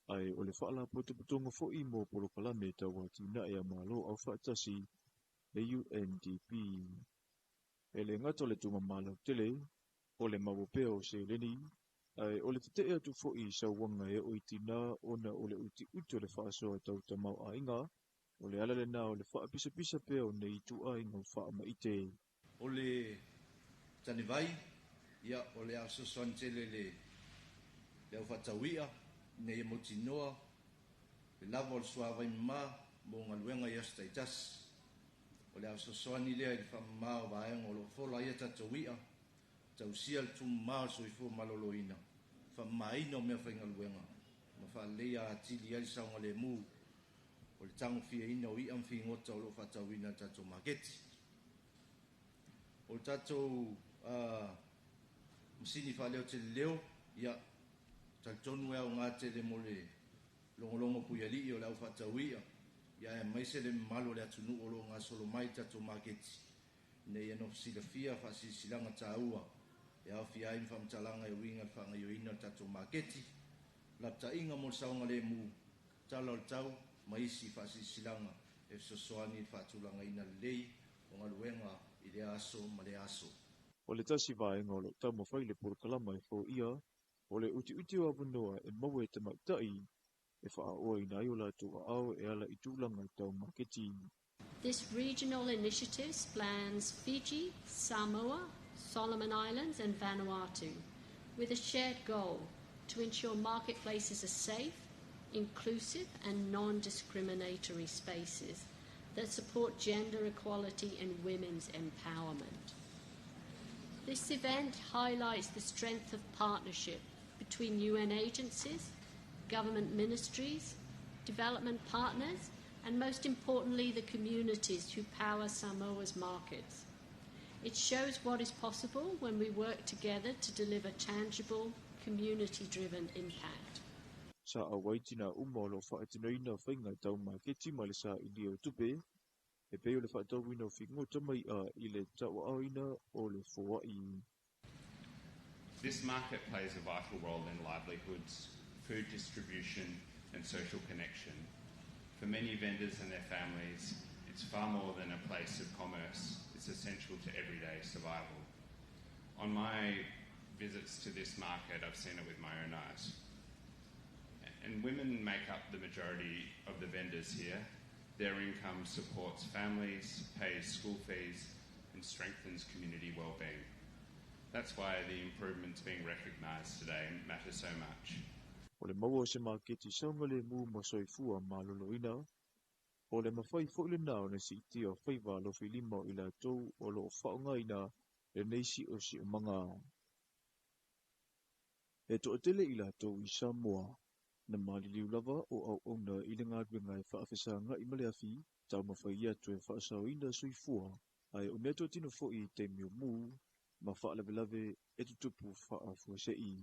ai o le whaala potoputunga fo i mo polo kalame tau wati na ea malo au whaatasi le UNDP. E le ngata le tuma malo tele, o le mawopea o se leni, ai o le te atu fo i sa wanga e o itina ona o le uti o le whaaso a tau tamau a inga, o le alale na o le wha pisa pea o nei tu a inga wha maite. O le tani vai, ia o le aso soantele le au whatawia, nei e motinoa, le lava o le suawai mma, mo ngaluenga i astaitas. O le aso soani lea i le wha mma o vaenga o lo fola ia tatawia, tau sia le tumu maa soifo maloloina. Whamaina o mea whaingaluenga. Ma whalea atili ali saunga le mu. O le tango fia ina o iam fi ngota o lo whatawina tato maketi. O le tato masini whaleo te leo, ia taltonu ea o ngā te le mo le longolongo puyali o le au whatawia. Ia e maise le malo le atunu o lo ngā solo mai tato maketi. Nei eno sila fia whasi silanga tāua. E au fia im whamtalanga e winga whanga i ina tato maketi. Lapta inga mo saunga le mu tala o tau maisi whasi silanga e sosoani whatulanga ina lei o ngā luenga i le aso ma le aso. O le tasi vaenga o lo tau mawhai le porokalama e fo ia, o le uti o apunoa e mawe te maktai, e wha oa ina i o la tua au e ala i tūlanga i tau maketi. This regional initiative spans Fiji, Samoa, Solomon Islands and Vanuatu, with a shared goal to ensure marketplaces are safe, inclusive and non-discriminatory spaces that support gender equality and women's empowerment. This event highlights the strength of partnership between UN agencies, government ministries, development partners, and most importantly, the communities who power Samoa's markets. It shows what is possible when we work together to deliver tangible, community-driven impact. Sa awaitina umolo whaatinoina whainga tau maketi ma le sa ili o tupe, e peo le whaatawina o whingota mai a i le tau awina o le Hawaii. This market plays a vital role in livelihoods, food distribution and social connection. For many vendors and their families, it's far more than a place of commerce. It's essential to everyday survival. On my visits to this market, I've seen it with my own eyes. And women make up the majority of the vendors here. Their income supports families, pays school fees, and strengthens community well-being. That's why the improvements being recognised today matter so much. O le maua se maketi saunga le mu ma soifua ma loloina, o le mawhai fo le nao na si iti o whaiva lo whilima i la tau o lo whaongaina le neisi o si umanga. E to atele i la tau i Samoa, na maliliu lava o au na i le ngātuenga e whaafesanga i maleafi, tau mawhaia tu e whaasauina soifua, ai o neto tino fo i te mio mu, ma whaalawelawe e tutupu whaafuasei.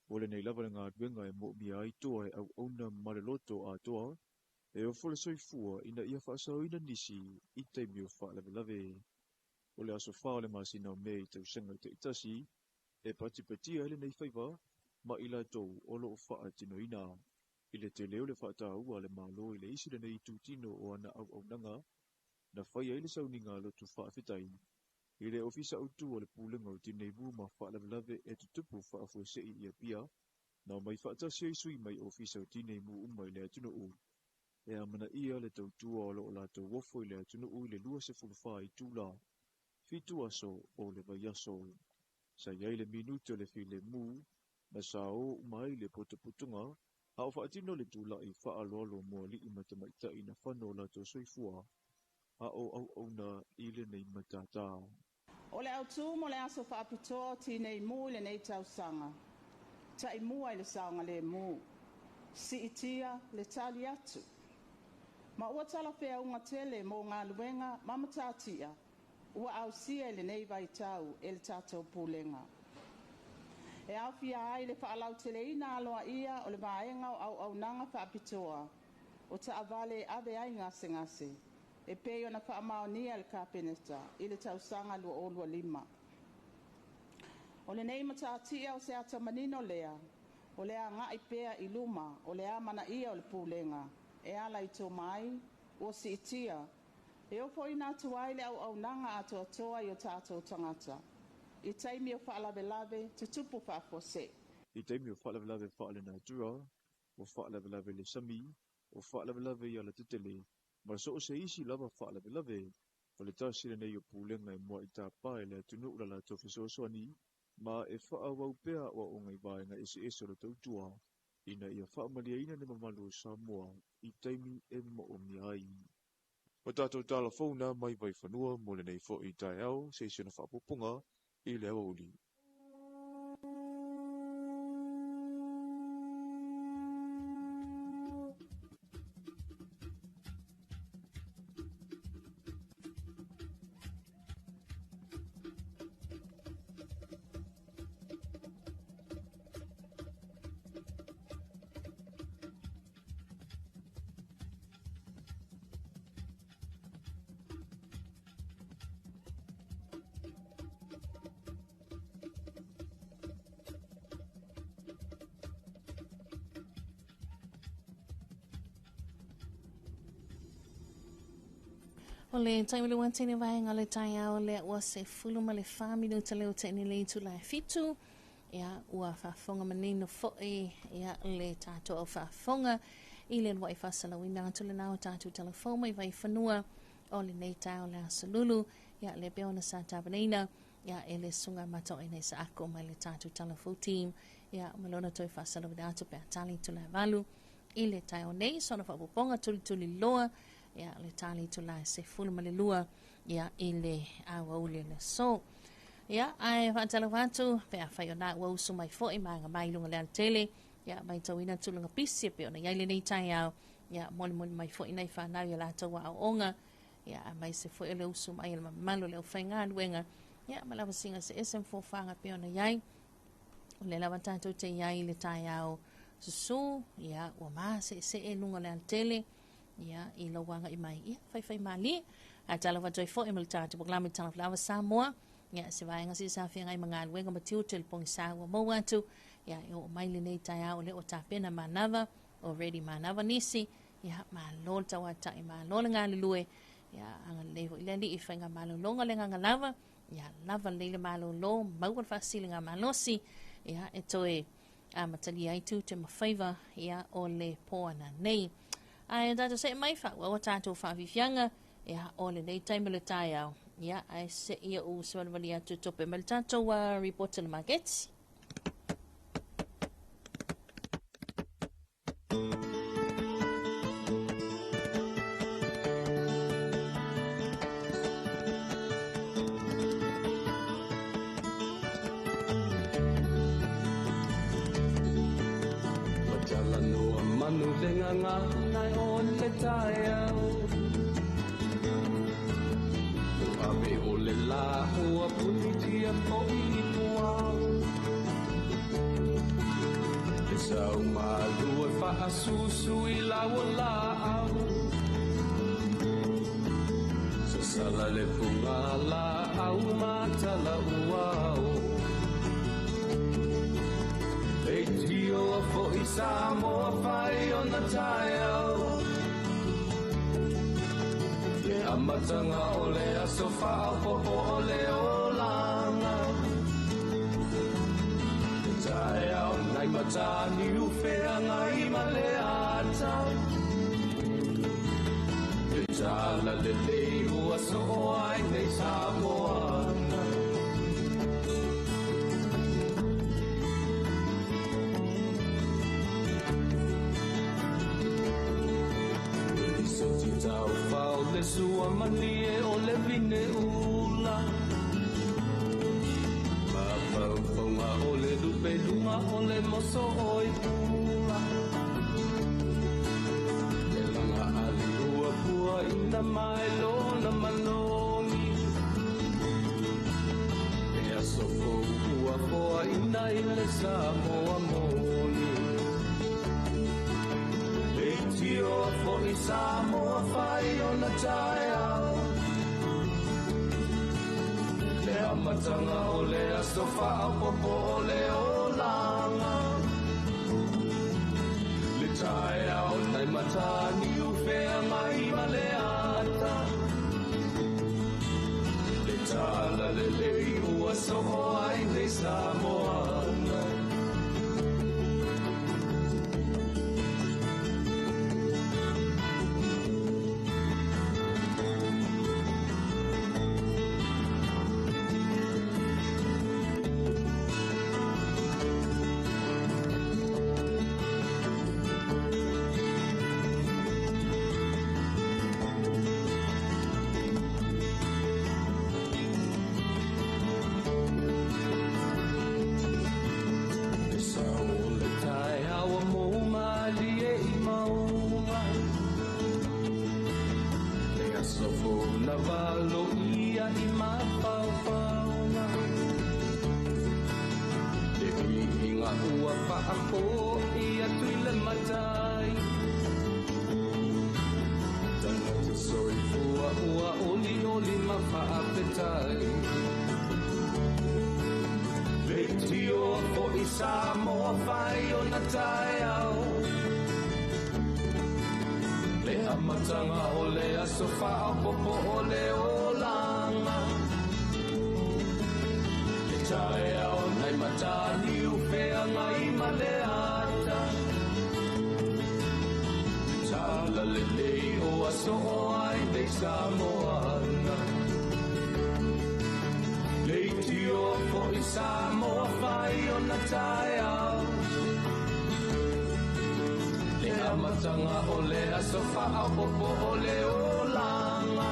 O le nei lava le ngātuenga e mo mia ai toa e au na maleloto a toa, e o fole soifua ina ia whaasauina nisi i te mio whaalawelawe. O le aso whao le masina o mei te usenga te itasi, e patipatia ele nei whaiva, ma ila tau o lo wha tino ina. I le te leo le whaata ua le malo i le isi le nei tūtino o ana au nanga, na whaia i le sauninga lo tu wha fitai. I le ofisa utu o le pūlenga o tinei mu ma wha lawe e tutupu wha afuesei ia pia, na mai whaata sia isui mai ofisa o tinei mu umai le atino u. E amana ia le tautua o lo o la tau wofo i le atino u i le lua se fulwha i tūla. Fitu aso o le vai aso. Sa iai le minuto le file mu, na sa o mai le potoputunga, a o whaatino le tūla i wha aloalo mua li i matamaita i na whano la tau soifua, a o au na i le nei matata. O le au tū mo le aso whaapitoa ti nei mu le nei tau sanga. Ta i mua i le saonga le mu. Si itia le tali atu. Ma ua tala whea unga tele mo ngā luenga mamatatia. Ua au sia le nei vai tau e le tātou pūlenga. E au fia ai le whaalau tele ina aloa ia o le maenga o au nanga whaapitoa. O ta avale ave ai ngase. E peo na whaamao nia le kāpeneta i le tau sanga lua o lua 5. O le nei matatia o se ata manino lea. O lea ngā i pea i luma o lea mana ia o le pūlenga. E ala i tō mai o si itia. E o fo ina tuai le au nanga ato atoa i o tātou tangata. I taimi o whaalawe te tupu whaafose. I taimi o whaalawe whaale nā tua, o whaalawe le sami, o whaalawe i ala tutele, ma so o se isi lava whaalawe, o le tāsire nei o pūlenga e mua i tā pae le atunu ura la tofi soaswani, ma e whaawau pea o o ngai vaenga ese o le tautua, ina ia whaamalia ina ne mamalu o Samoa, i taimi e mo o miai. O tātou Talofa mai vai whanua mo le nei fo i tai au, se isi na whaapopunga, i le awa uli. O le taimi le wantene vaenga le tai au le ua se fuluma le 5 minuta leo te le tu lai fitu. Ia ua whafonga manino fo'i ia le tātou au whafonga i le lua i whasalawina atu le nao tātou telefoma i vai whanua o le nei tau le asalulu ia le beona sa tabanina ia e le sunga matau e nei sa ako mai le tātou telefo team ia malona toi whasalawina atu pe atali tu lai valu i le tai o nei sona whapoponga tuli loa ia le tali tu lai se fuluma le lua ia i le awa ule le so. Ia, ai whaatala watu, pea whai o nā ua usu mai fōi maanga mai lunga le tele, ia mai tauina tulunga pisi, pea ona iaile nei tai au, ia moni mai fōi nei whanau ia la taua au onga, ia mai se fōi le usu mai le malo le ufai ngā nuenga, ia malawa singa se SM4 whanga pea ona iai, o le lawa tātou te iai le tai au susu, ia ua maa se e lunga le tele, ia i lo wanga i mai, ia whai mali, a tala watu i fōi mali tātou poklami Talofa Samoa, ia se vaenga si sa fia ngai mga luenga matiu te pongi sa ua mau atu ia o maile nei tai au le o tapena manava o ready manava nisi ia ma lol tawa tai ma lol nga lue ia anga levo ile ndi ifenga malo longa le nga lava ia lava le malo lo mau fa silinga malosi ia etoe a matali ai tu te ma favor ia o le poana nei ai da se mai fa o tato fa vifianga ia o le nei time le tai au ia ai se ia o swalvali atu tope mal tato wa report le market Matala noa manu le nganga nai o le tai au Ame o le la ua punitia po i tuau E sau malu e wha susu i lawa la au Sa sala le punga la au mata la uau E tio a fo i Samoa whai o na tai au E amatanga o le aso whao popo o le o langa E tai au nai matani uwhea ngai ma le ata E tala le lei ua so o ai nei Samoana Tau whao le sua mani e o le vine ula Ma pau whaunga o le lupe lunga o le moso o i pula E langa ali ua pua ina mai lo na malongi E aso kou ua poa ina i le Samoa moni Tio fo i Samoa whai o na tai au Le amatanga o le aso whao popo o le o langa Le tai au nai matani uwhea mai ma le ata Le tala le lei ua so o ai nei Samoana Samoa whai o na tai au Le amatanga o le aso whao popo o le o langa Le tai au nai matani uwhea ngai ma le ata Tala le lei o aso o ai nei Samoana Tio fo i Samoa whai o na tai au Le amatanga o le aso whao popo o le o langa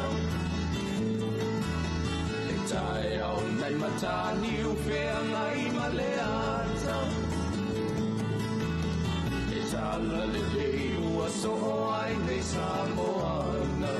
Le tai au nai matani uwhea ngai ma le ata Le tala le lei ua so o ai nei Samoana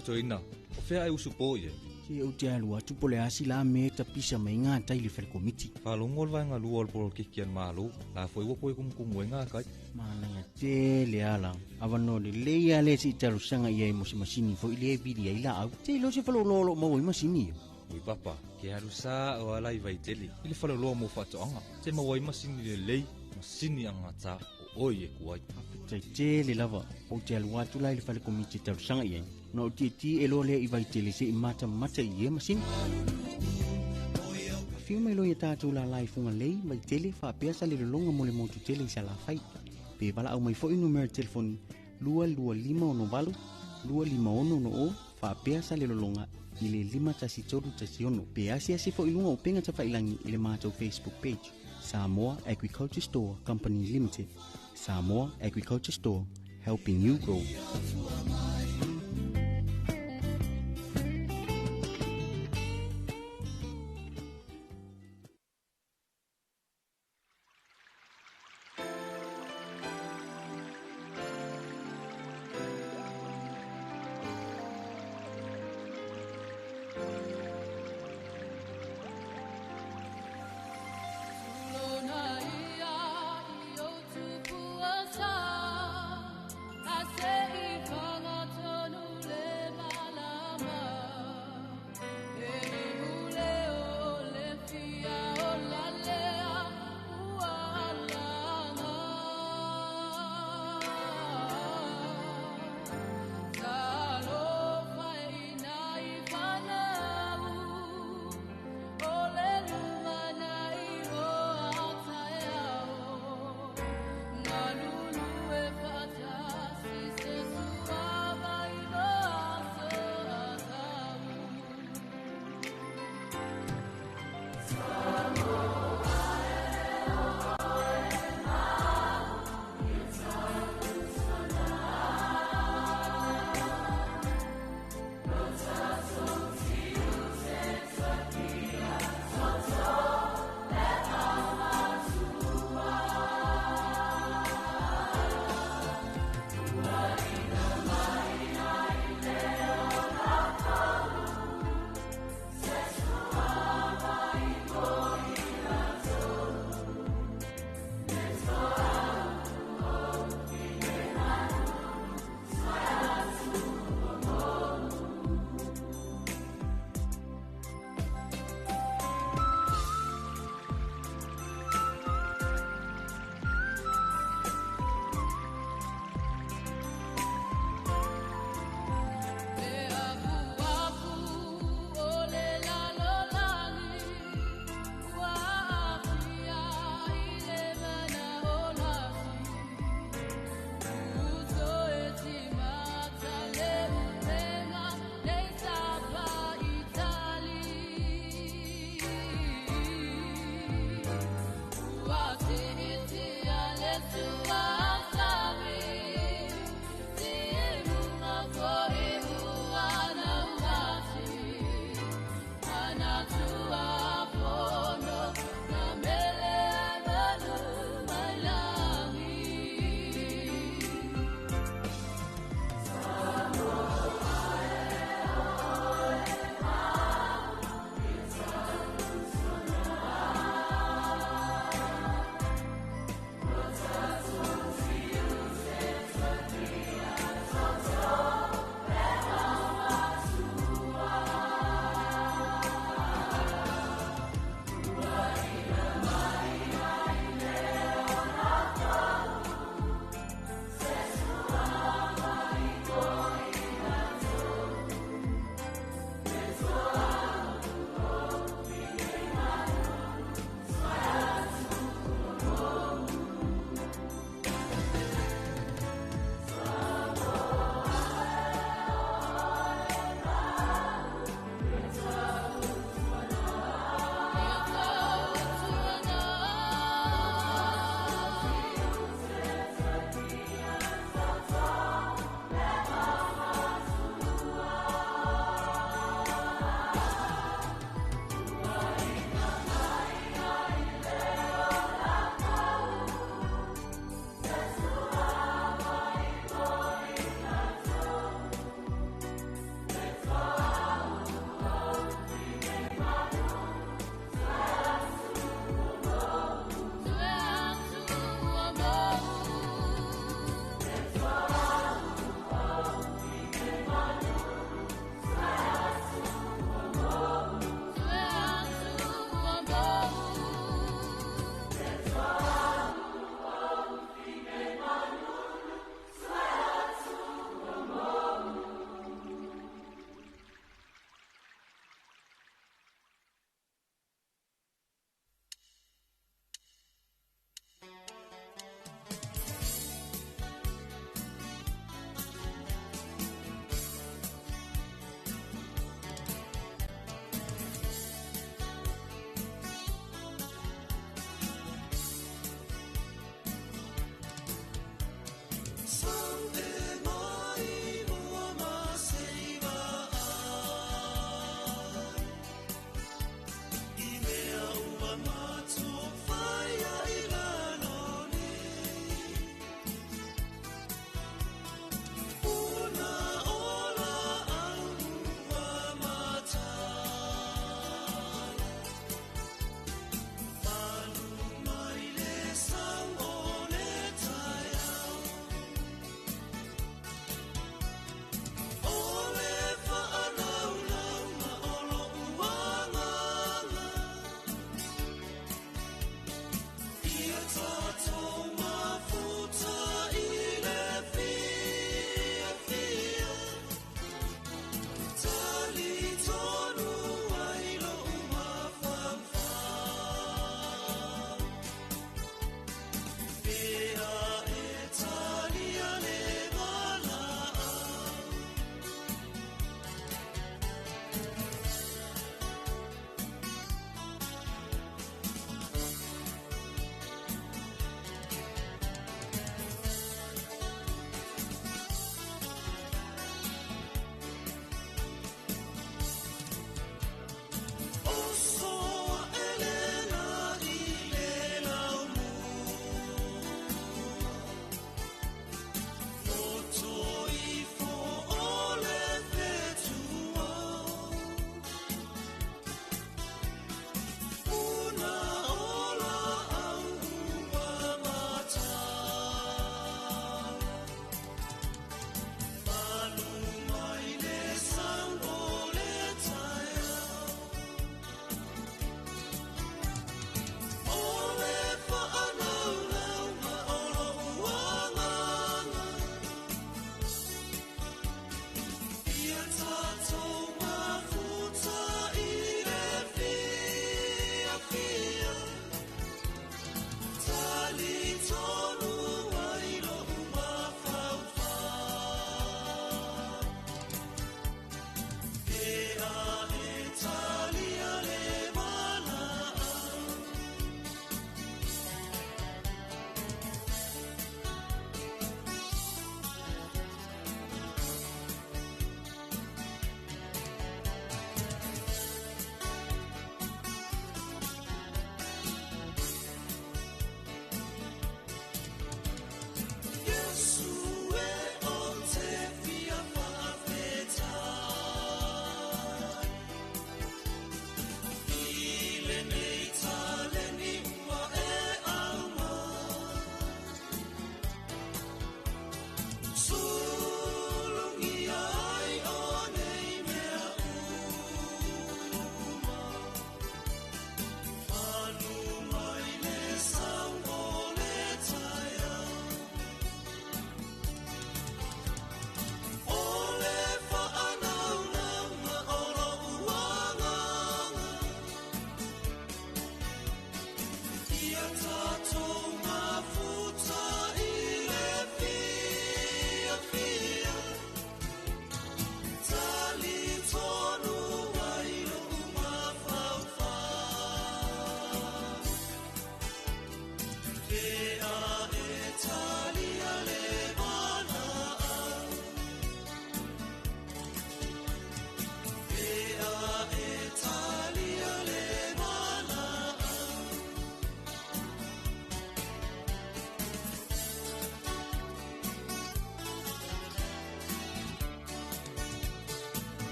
toina, o fea e usu po ye. Te o te alua tupo le asi la me ta pisa mai ngā tai le whare komiti. Whalongo le vaenga lua le polo kikian malu, la foi wapo e kumkumu e ngā kai. Mananga te le ala, awano le leia le si taru sanga ia e mosi masini fo ile e bidi a ila au. Te lo se whalo lolo mau i masini yo. Ui papa, ke haru sa o alai vai teli, ile whalo loa mo whatoanga. Te mawai masini le lei, masini anga ta o oi e kuai. Tai te le lava, o te alua tu lai le whare komiti taru sanga ia. No o ti e lo le i vai tele se i mata i e masini. Fiu mai lo ia tātou la lai funga lei, vai tele wha peasa le longa mo le motu tele i sa la fai. Pe wala au mai fo inu numero telefoni 225 251 o wha peasa le longa i le 5-3-1. Pe asia se fo ilunga o penga ta whailangi i le mātou Facebook page. Samoa Agriculture Store Company Limited. Samoa Agriculture Store, helping you grow. I say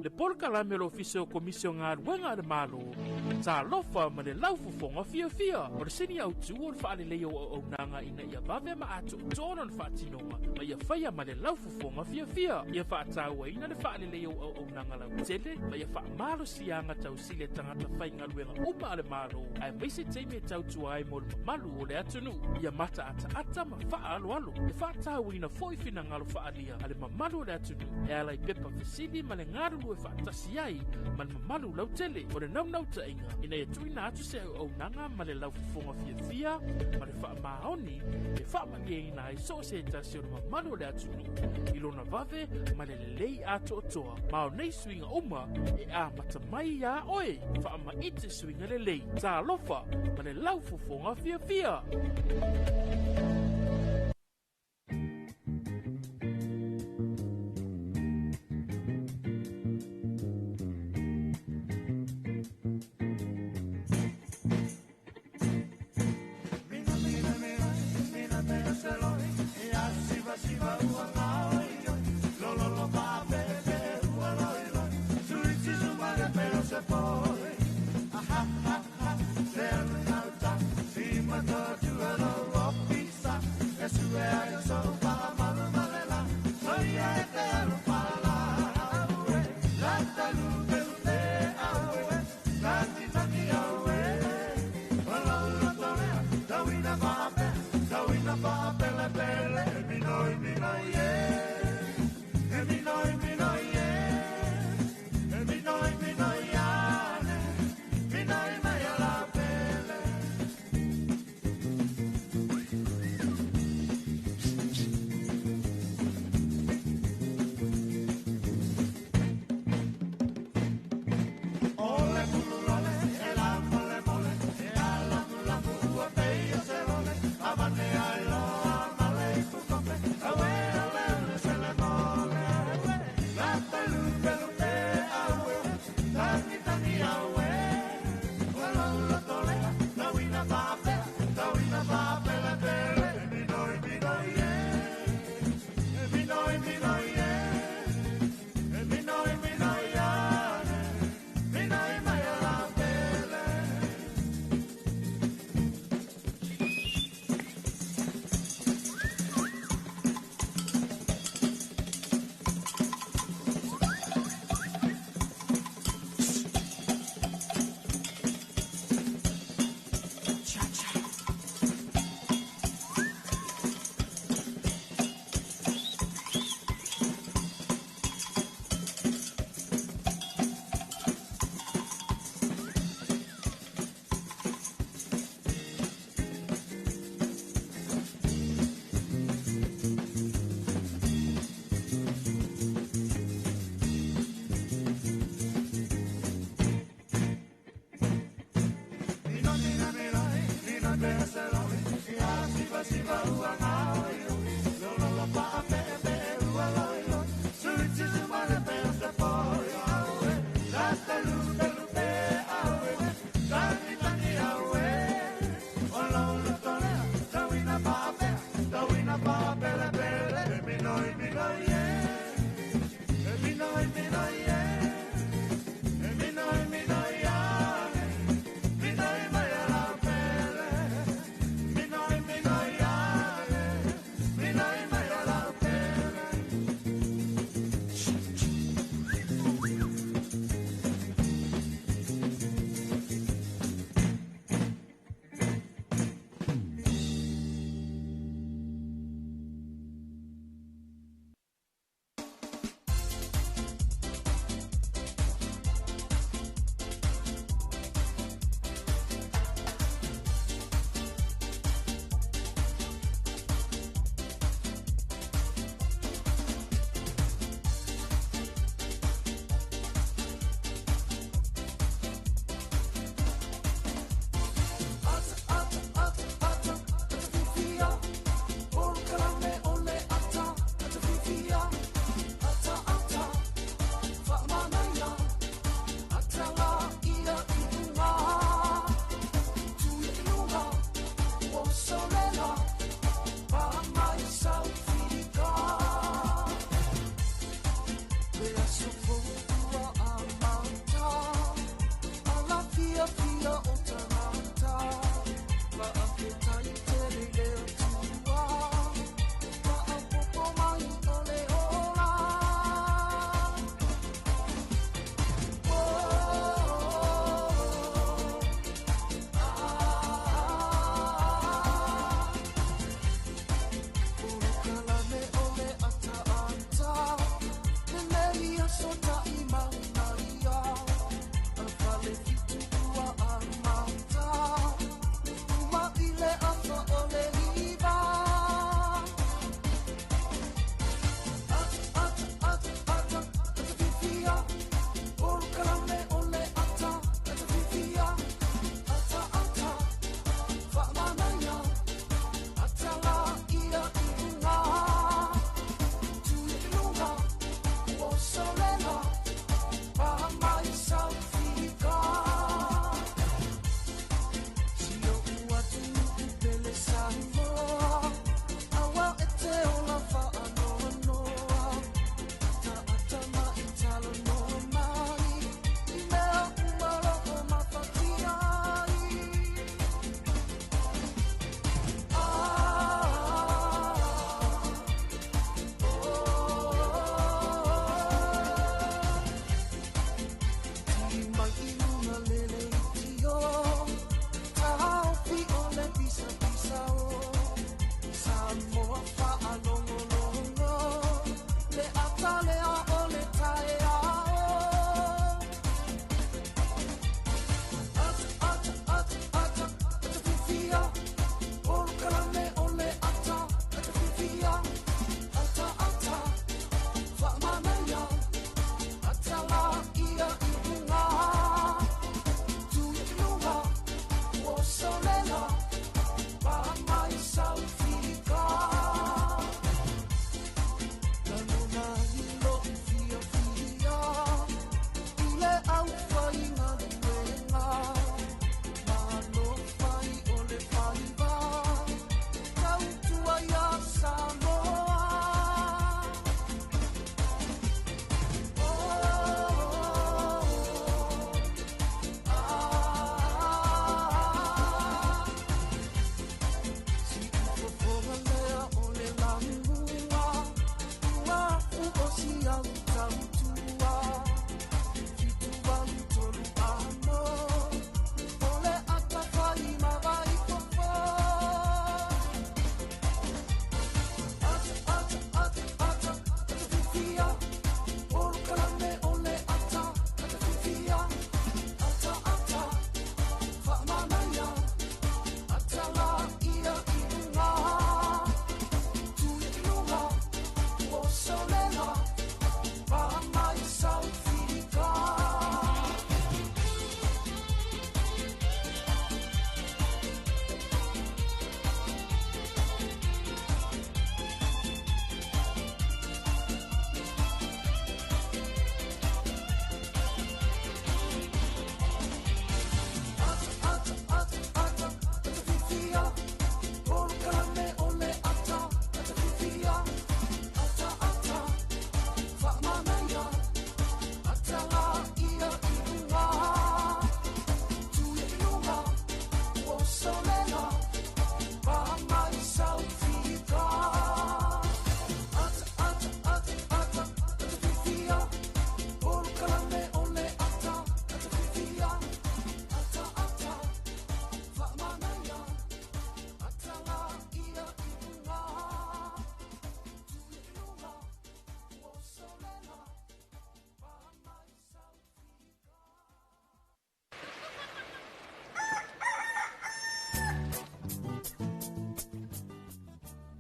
le polkalame lo ofise o komisio ngā ruenga le malo. Talofa ma le laufofonga fia. O le sini au tu o le whaale leo o nanga ina ia vave ma atu tono le whaatinonga ma ia whaia ma le laufofonga fia. Ia whaataua ina le whaale leo o nanga lau tele ma ia whaamalo sianga tau sile tangata whainga ruenga uma le malo. Ai maise teime tau tuai mo le mamalu o le atunu. Ia mata ata ma wha alo. E whaataua ina foifina ngalo whaalia ale mamalu o le atunu. E alai pepa fesili ma le ngaru e whaatasi ai ma le mamalu lau tele o le naunau tainga. Ina ia tuina atu se au nanga ma le laufofonga fia ma le whaamaoni e whaamalia ina e so se tasi o le mamalu o le atunu. Ilona vave ma le lei ato otoa ma o nei swinga uma e a matamai ia oe whaama ite swinga le lei. Talofa ma le laufofonga fia.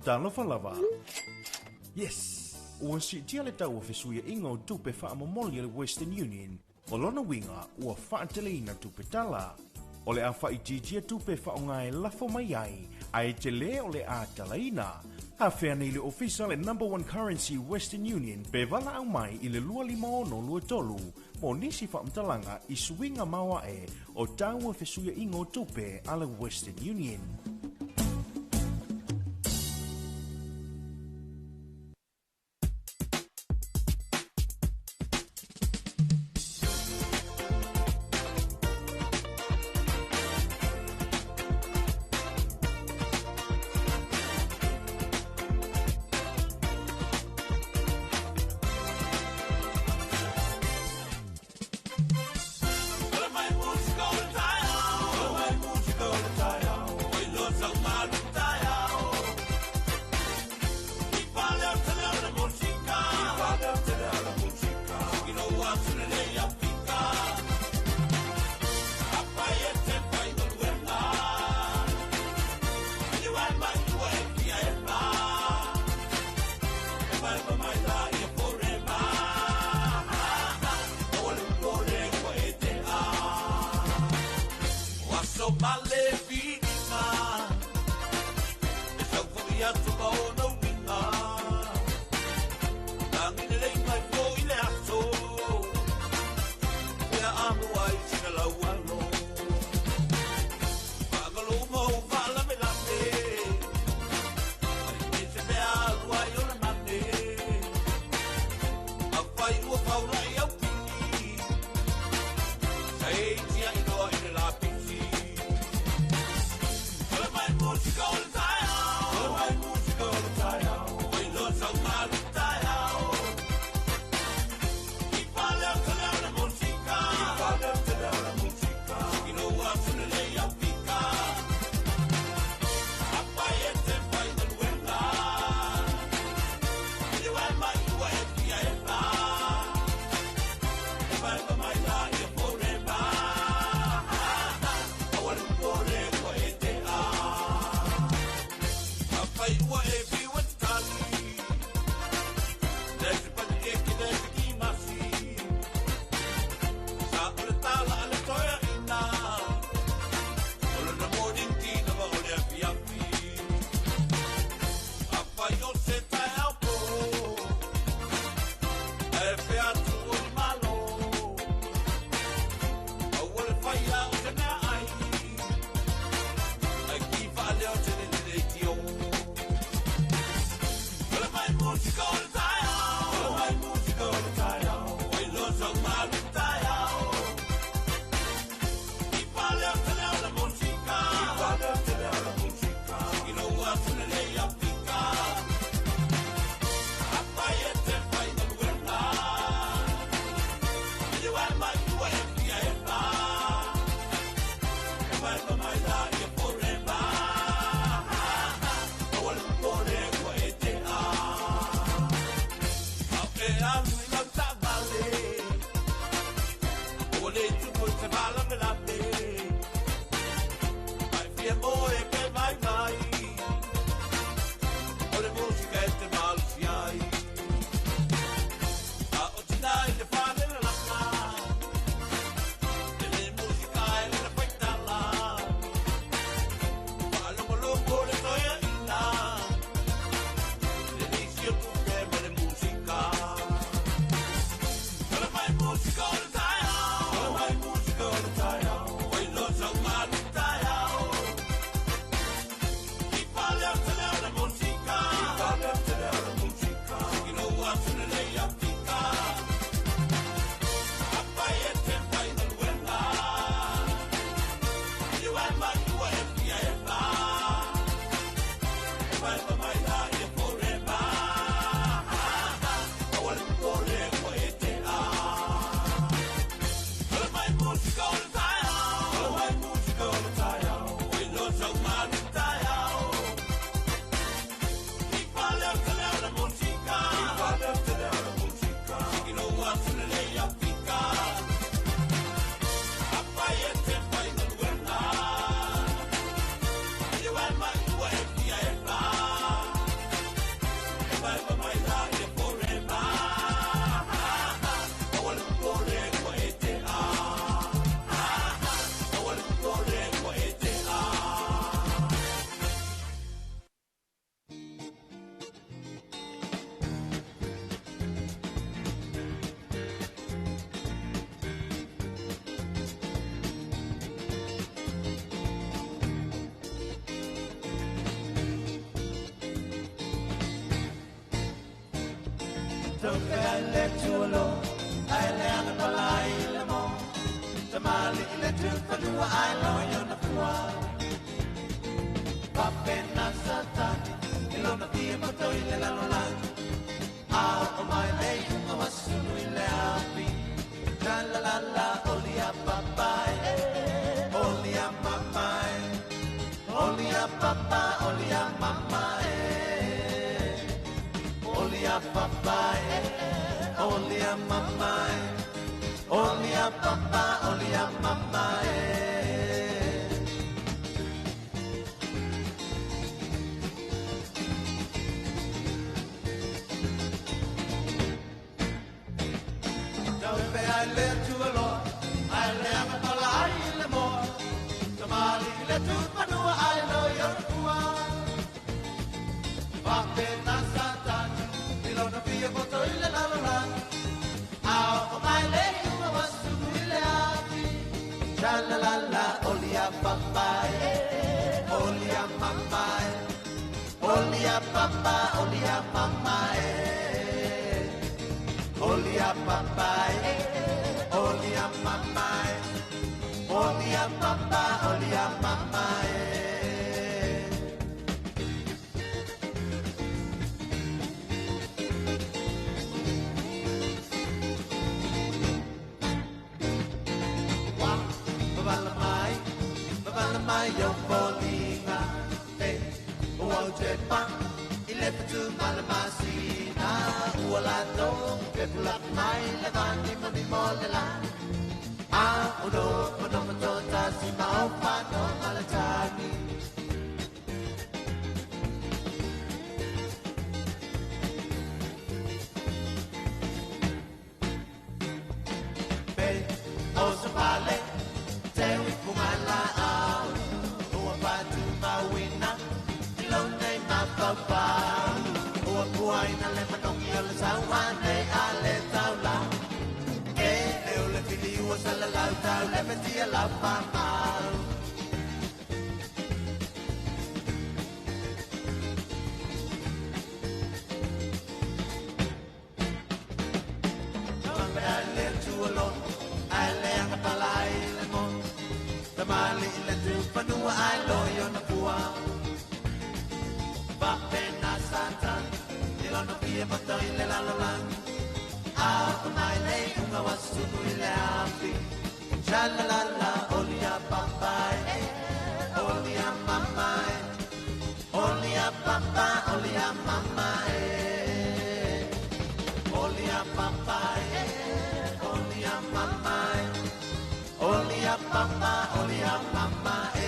Talofa lava. Yes, ua si tia le tau fesuia ingo tupe wha momoli le Western Union, o lona winga ua wha teleina tupe tala. O le a wha i titia tupe wha o ngai lafo mai ai, ai te le o le a talaina. Ha whea nei le official and number one currency Western Union pe wala au mai i le 250 mo nisi whaamtalanga i suinga maua e o taua fesuia ingo tupe ala Western Union. Toke ai le tualo, ai le ana palai le mo. Tamali le tupanua ai lo yona fua. Papena satani, ilona pia matoi le lalolang. Ao o mai lei, o wasunu i le api. La la la la, olia papai, olia mamai. Olia papa, olia mamai. Olia papai, olia mamai. Olia papa, olia mamai. I live to a Lord, I live a pala, I live more. Somali, let to Padua, I know you're poor. Papena Satan, below the fear of the Lala. Out of my leg, I was to Milati. Shalalala, Olia Papai, Olia Mamai, Olia Papa, Olia Mamai, Olia Papai. Olia mamai, olia papa, olia mamai. Wa, babalamai, yo bolinga. Hey, uau jepa, ilepetu malamasina. Ualato, pepulak mai, levani moni molela. Uno matota si maupa no malatani. Be oso vale te wi kumala au. Ua patu mawina ilone mapapa. Ua puaina le manongi ole sawane ale taula. Was a loud town, let me see a love mama. I live too alone, I lay on the palai, the moon. The Mali, let you Panua, I loy on the Pua. Bapena Satan, the on the Pia, but the Ilalang. Out of my lake, I was to be laughing. Shalalala, olia papai, olia mamai, olia papa, olia mamai, olia papai, olia mamai, olia papa, olia mamai.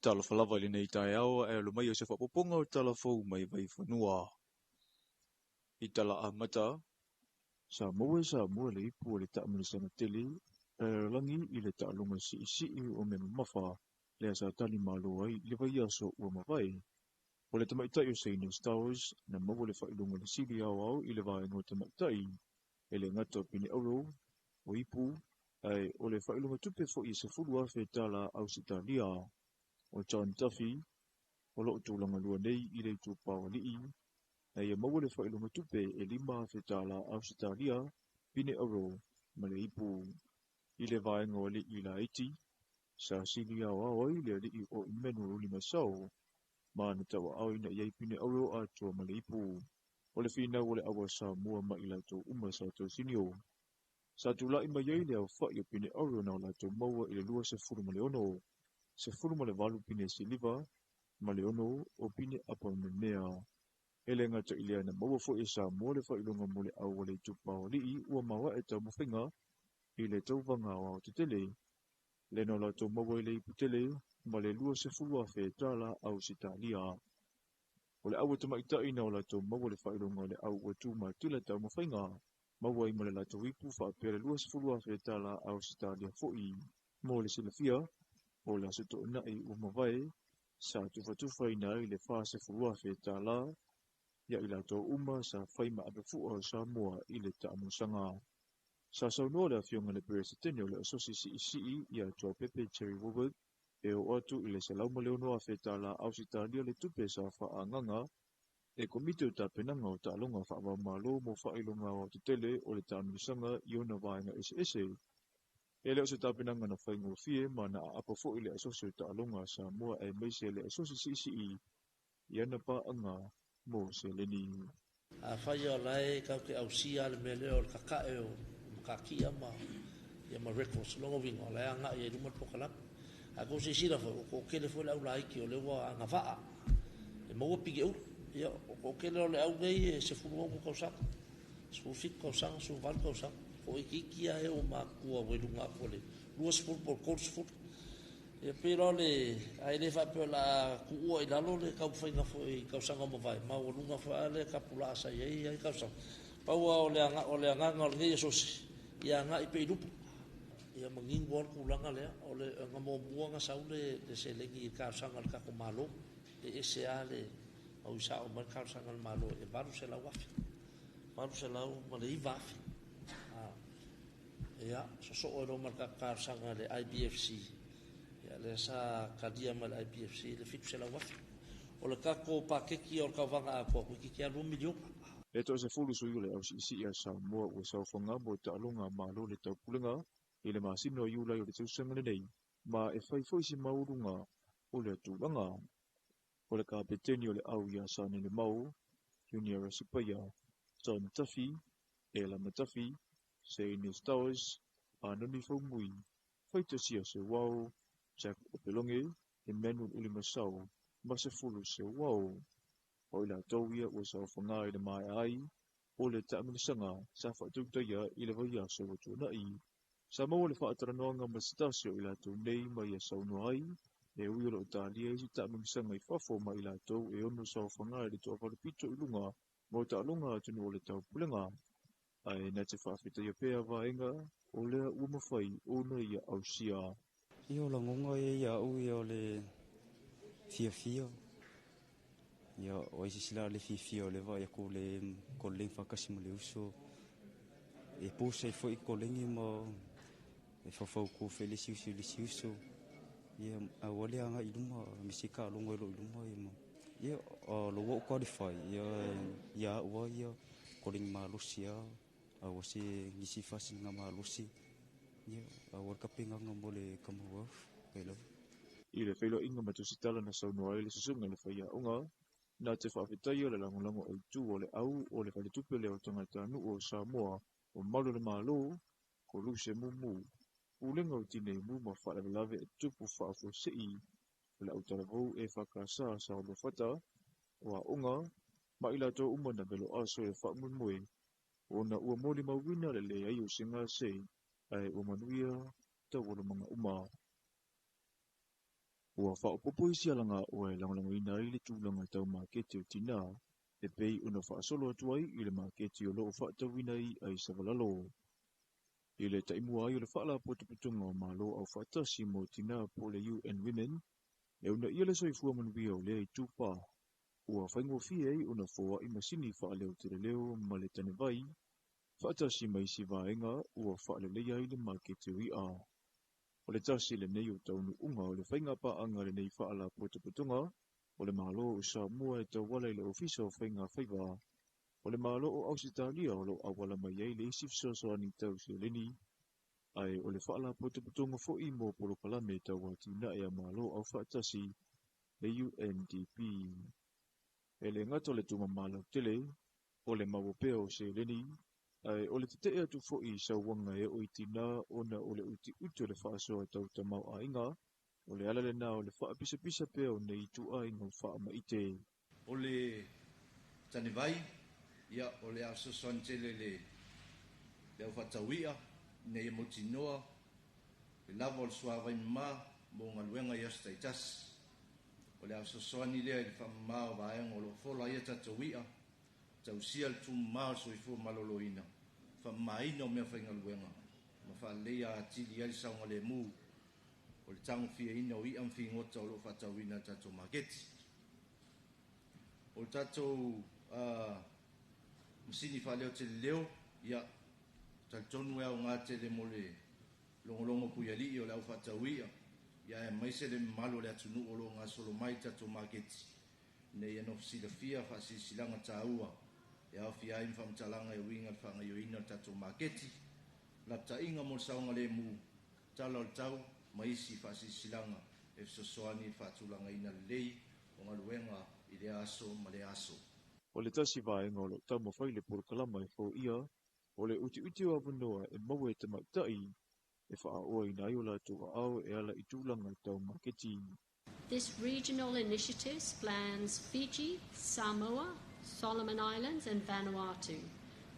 Talofa lava i lenei tae au e lo mai o se whapoponga o talafou mai vai whanua. I tala a mata, sa mua le ipu o le taamarisana tele, e langi i le taalunga si o me mawha, le asa tali malo ai le vai aso ua mawai. O le tamaitai o St. Stars, na maua le whailunga le siri au i le vaenga o tamaitai, e le ngata pini auro, o ipu, ai o le whailunga tupe fo i se fulu afe tala au sitalia, o John Duffy, o loo tūlanga lua nei I le tūpāwa lii, na ia maua le whailunga tupe e 5 whetala Australia, pine aro, ma le ipu. I le vaenga o le I la iti, sa sili au awai le li o imenu uli masau, ma na tawa au ina iai pine aro a tua ma le ipu. O le whina o le awa Samoa ma I la tō uma sa tō sinio. Sa tula I mai iai le au whai o pine aro na o la tō maua I le lua se furu ma le ono. Se furu ma le walu pine siliva, ma le ono o pine apa me mea. Ele ngata I lea na maua fo e Samoa le whailunga mo le au le tupa o lii ua mawa e tau mawhinga I le tau wanga o te tele. Le no la tō maua I le iputele, ma le lua se furu a whe tala au sitalia. O le awa tama ita ina o la tō maua le whailunga o le au ua tū ma tila tau mawhinga. Maua I ma le la tō ipu wha pere lua se furu a whe tala au sitalia foi. Mo le silafia, o le asoto ina I ua mawai, sa tufa ina I le wha se furu a whe tala, ia I la tō uma sa whaima ape fua o Samoa I le taamusanga. Sa saunoa le awhionga le peresetene o le asosi si ia tua pepe Terry Woodward e o atu I le salauma leonoa whetala Ausitalia le tupe sa whaanganga e komite o tapenanga o taalonga whaama malo mo whailonga o te tele o le taamusanga I ona vaenga ese. E leo se tapenanga na whaingo fie ma na apa fo I le asosi o taalonga Samoa e meise le asosi si I ana pa anga mo se leni. A whai o lai kau ke au sia le mele o le kakae o makakia ma ia ma records longo winga o lai anga ia rumat pokalap. A ko se sira fo ko kele fo lau lai ki o le wa anga vaa. E maua pigi au ia ko kele o le au nei se furu o kausaka. Su fit kausaka su van kausaka. Ko ikikia e o makua welunga po le. Luas furu por course furu. E pero le ai le fa pe la ku I lalo le ka fa nga fo I ka sanga mo vai ma o lunga fa le ka pula sa ye ai ka sa pa o le anga ngol ngi so ia nga I pe lup ia mangin won ku langa le o le nga mo buanga sa le se le ngi ka sanga ka ko malo e se ale au sa o ka sanga malo e baru se la wafi baru se la ma le wafi ia so o ro marka ka sanga le IBFC le sa kadia mal IPFC le fitu se la wafi o le kako pakeki o le kawanga a kua kuiki kia 2 milion E to se fulu sui le au si ia Samoa ua sauwhanga mo te alonga malo le tau pulenga I le masino o iulai o le tausanga le nei ma e whai si maurunga o le atulanga o le kapeteni o le au ia sane le mau Junior Rasipaya John Taffy Ela Matafi Seine Stowers Anoni Faumui Whaita sia se wau Jack Opelonge, Emmanuel Ulimasau, Masefulu se wau. O ila tauia ua sa whanga I le mai ai, o le taamilisanga sa whaatutaia I le waia sa watu nai. Sa maua le whaataranoanga mastasio I la tau nei mai a saunu ai, e ui o Italia I si taamilisanga I whafo mai I la tau e ono sa whanga I le toa wharapito I lunga, mo ta alunga atunu o le tau pulenga. Ai na te whaafita ia pēa vaenga, o lea ua mawhai ona ia ausia. Io la ngonga ia u io le fia. Ia o isi sila le fia le va ia ko le koleng fakasi mo le uso. E posa foi kolengi mo e fafau ko felisi uso. Ia a wale anga I luma misika longo I luma mo. Ia o lo wo qualify ia wa ia koleng malusia a wasi ngisi fasi nga malusi. Ia awal kapinga ngambole kamu kailo I le whailo inga matusitala na saunoa I le susunga le whaia unga na te whaafetaia le langolango o tu o le au o le whaletupe le o tangata nu o Samoa o malu le malo ko luse mumu ulenga o tine mu ma whaalavelave e tupu whaafo sei o le autaravou e whakasa sa o le whata o a unga ma ila tō uma na velo aso e whaamumue o na ua moli mawina le le ai o singa sei ai o manuia tau o mga uma. Ua whaopopo isi alanga o e langolango ina I le tūlanga tau makete o tina, e pei una whaasolo atuai I le makete o loo whaatawina ai savalalo. I le taimua ai o le whaala potoputunga o malo au whaatasi mo tina po le UN Women, e una ia le soifua manuia o lea I tūpā. Ua whaingo fie ai una fōa I masini whaaleo tere leo ma le tane vai, whaatasi mai si vaenga ua whaalelea I le makete o ia. O le tasi le nei o taunu unga o le whainga pa anga le nei whaala potoputunga, O le malo o Samoa e tawala i le ofisa o whainga whaiva. O le malo o Ausitalia o lo awala mai ai le isif soani tau se leni. Ai o le whaala potopotonga fo i mo polo kalame tau atina e a malo au whaatasi le UNDP. E le ngata le tuma malo tele, o le mawopea o se leni, ai o le te atu fo i sa wanga e o itina ona o le uti uti o le whaasoa tau tamau a inga, o le ala le na o le wha pisa pisa pea o nei tu a inga wha maite. O le tane vai, ia o le aso soantele le au whatawia, nei moti noa, le lava o le suavai ma, mo ngaluenga i asta i tas. O le aso soani lea i le whamma o vaenga o lo fola ia tatawia, tau sia le tumu maa so i fua maloloina. Whamma ina o mea whainga luenga. Ma wha leia atili ai saunga le mu, o le tango fia ina o i amfi ngota o lo whatawina tato maketi. O le tato masini wha leo te leo, ia tonu ea o ngā tele mo le longolongo puyali o le au whatawia, ia e maise le malo le atunu o lo ngā solo mai tato maketi. Nei ano fsila fia whasi silanga taua, e au fia im whamtalanga e winga whanga yo ina tato maketi, la ta inga mo saunga le mu, tala o tau, maisi whasi silanga, e fsosoani whatulanga ina lei, o ngā luenga i le aso ma le aso. O le tasi vaenga o lo tau mawhai le porokalama e fo ia, o le uti uti o avanoa e mawe te maitai, e wha oa ina o la tua au e ala i tūlanga tau maketi. This regional initiative spans Fiji, Samoa, Solomon Islands and Vanuatu,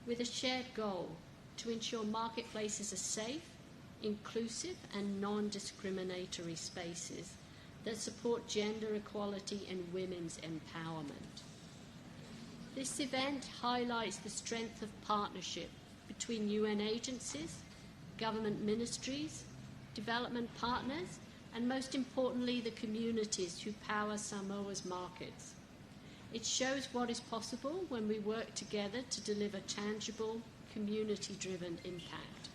with a shared goal to ensure marketplaces are safe, inclusive and non-discriminatory spaces that support gender equality and women's empowerment. This event highlights the strength of partnership between UN agencies, government ministries, development partners, and most importantly, the communities who power Samoa's markets. It shows what is possible when we work together to deliver tangible, community-driven impact.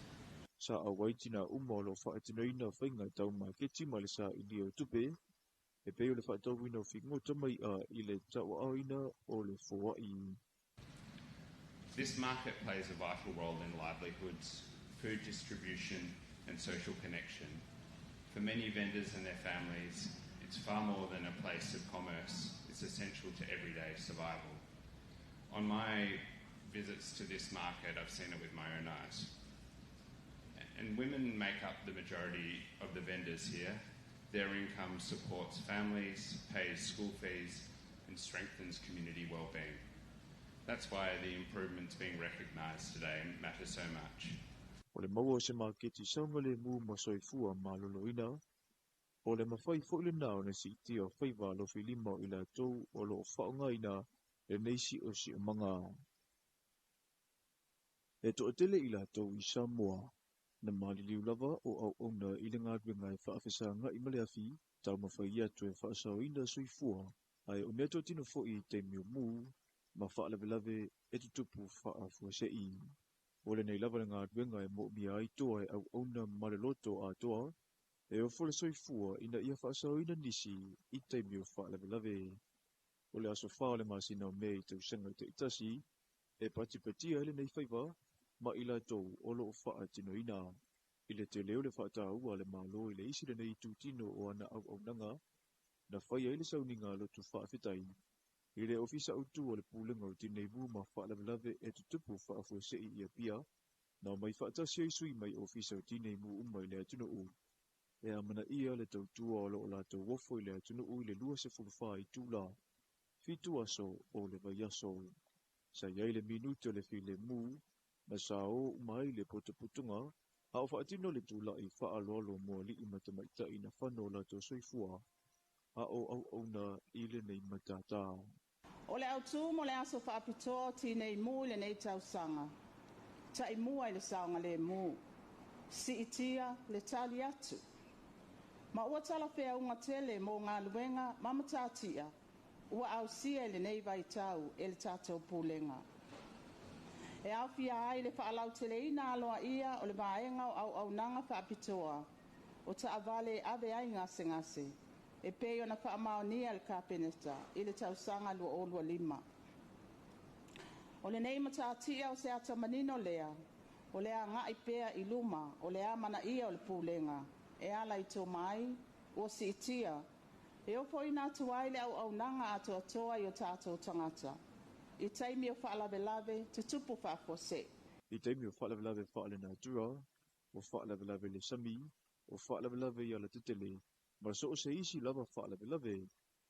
Sa awaitina umolo whaatinoina whainga tau maketi ma le sa ili o tupe, e peo le whaatauina o whingota mai a i le tau auina o le Hawaii. This market plays a vital role in livelihoods, food distribution and social connection. For many vendors and their families, it's far more than a place of commerce. It's essential to everyday survival. On my visits to this market, I've seen it with my own eyes. And women make up the majority of the vendors here. Their income supports families, pays school fees, and strengthens community well-being. That's why the improvements being recognised today matter so much. O le maua se maketi saunga le mu masoifua maloloina, o le mawhai fo le nao na si iti o whaiva lo whilima i la tau o lo whaongaina le neisi o si o manga. E to atele i la tau i Samoa, na maliliu lava o au ona i le ngātuenga e whaafesanga i maleafi, tau mawhai atu e whaasau ina soifua, ai o neto tino fo i te miu mu, ma whaalawelave e tutupu whaafuasei. O le nei lava le ngātuenga e mo mia ai toa e au ona maleloto a toa, e o fole soifua ina ia whaasau ina nisi i te miu whaalawelave. O le aso whaa le masina o mei tau sanga te itasi, e patipatia ele nei whaiva, ma ila tau o lo whaa tino ina. I le te leo le whaata ua le malo i le isi le nei tūtino o ana au nanga, na whaia ile sauninga lo tu whaafetai. I le ofisa utu o le pūlenga o tinei mu ma whaalawelave e tutupu whaafuasei ia pia, na mai whaatasia isui mai ofisa o tinei mu umai le atunu u. E amana ia le tautua o lo la tau wofo i le atunu u i le lua se fulwha i tūla. Fitu aso o le vai aso. Sa iai le minuto le file mu, na sa o umai le potoputunga, a o whaatino le tūla i whaalolo mua li i matamaita i na whano la tau soifua, a o au auna i le nei matata. O le autu mo le aso whaapitoa tinei mu le nei tausanga. Ta i mua i le saunga le mu. Si itia le tali atu. Ma ua tala whea unga tele mo ngā luenga mamatatia. Ua au sia le nei vai tau e le tātou pūlenga. E au fia ai le whaalau tele ina aloa ia o le vaenga au nanga whaapitoa. O ta avale ave ai ngase ngase. e pei ona whaamaonia le kapeneta i le tausanga lua o lua lima. O le nei mataatia o se ata manino lea, o lea ngā i pea i luma, o lea mana ia o le pūlenga, e ala i tō mai, o si itia, e o poi nā tuai le au nanga ato atoa i o tātou tangata. I taimi o whaalawelawe, te tupu whaafose. I taimi o whaalawelawe whaale nā tua, o whaalawelawe le sami, o whaalawelawe i ala tutele, ma so o se isi lava whaalawelawe,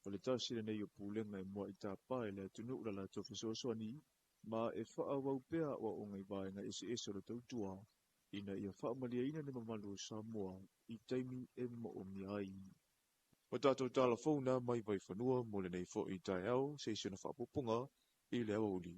o le tāsire nei o pūlenga e mua i tā pae le tunu ura la tofi soani, ma e whaawau pea o o ngai vaenga ese ese o le tautua, ina ia whaamalia ina ne mamalu o Samoa, i taimi e mo o miai. O tātou tāla whauna mai vai whanua, mo le nei fo i tai au, se isi na whaapopunga, i le awa uli.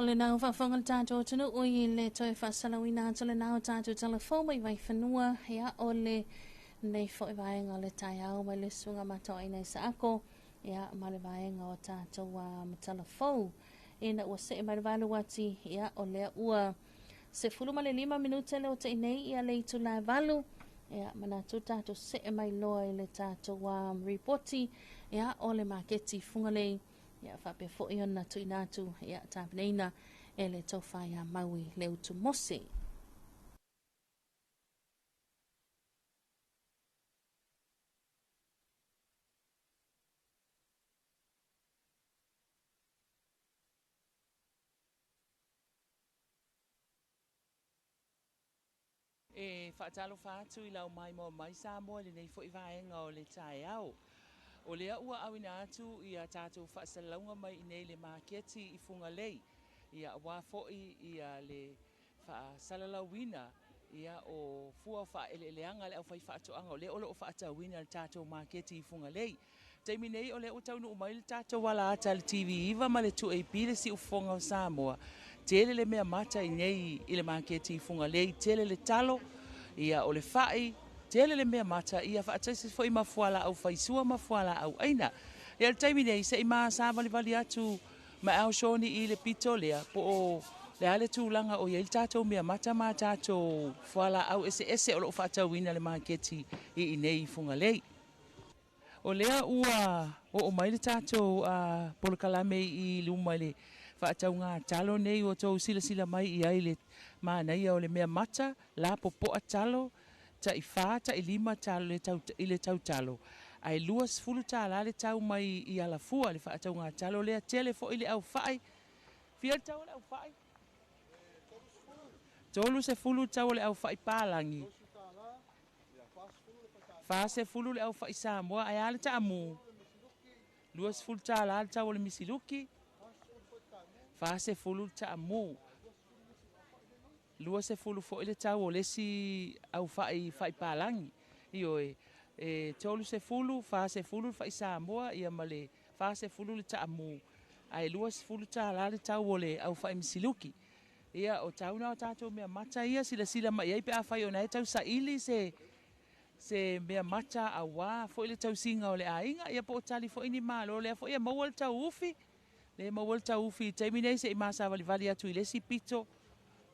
O le nau whawhangal tātou tunu ui le toi whasalawina to le nau tātou telefon mai vai whanua ia o le nei fwoi vaenga le tai au mai le sunga matoi nei sa ako ia ma le vaenga o tātou ma telefon ina ua se mai le valu wati ia o le ua se fulu ma le 5 minute le o te inei ia le itu la valu ia mana tu tātou se mai loa i le tātou reporti ia o le maketi fungalei ia whape fo i ona tui nātu ia tāpneina e le tofa ia maui le utu mose. E whaatalofa atu I lau mai mo mai Samoa le nei fo I vaenga o le tae au. O lea ua awina atu I a tātou whaasalaunga mai I nei le maketi I funga lei. Ia wafoi I a le whaasalalawina ia o fua whaeleleanga le au whai whaatoanga o le olo o whaatawina le tātou maketi I funga lei. Taimi nei o le o taunu umai le tātou wala ata le TV iwa ma le 2AP le si ufonga o Samoa. Tele le mea mata I nei I le maketi I funga lei. Tele le talo ia o le whai. Tele le mea mata ia whaataisi fo I mafuala au whaisua mafuala au aina. Ia le taimi nei se I maa sa vali atu ma au shoni I le pito lea po o le ale tūlanga o ia I tātou mea mata ma tātou fuala au ese o lo whaatawina le maketi I nei funga lei. O lea ua o mai le tātou polokalame I luma le whaatau ngā talo nei o tau sila mai I ai le mānaia o le mea mata la popo a talo ta I whā ta I 5 talo I le tau talo. Ai luas fulu tāla le tau mai I alafua le whaatau ngā talo lea tele fo I le au whai. Fia tau le au whai? Tolu se fulu tau le au whai pālangi. Fase fulu le au whai Samoa ai ale ta amu. Luas fulu tāla le tau le misiluki. Fase fulu ta amu. Luas se fulu fo le tau o lesi au whai pālangi. Io tolu se fulu, fase fulu whai Samoa ia male fase fulu le ta amu. Ai luas fulu tāla le tau o le au whai misiluki. Ia o tauna o tātou mea mata ia sila mai ai pe a whai o nei tau sa ili se mea mata a wā fo ile tau singa o le ainga ia po o tali fo ini malo lea fo ia mawal tau ufi le mawal tau ufi taimi nei se I masa vali atu I lesi pito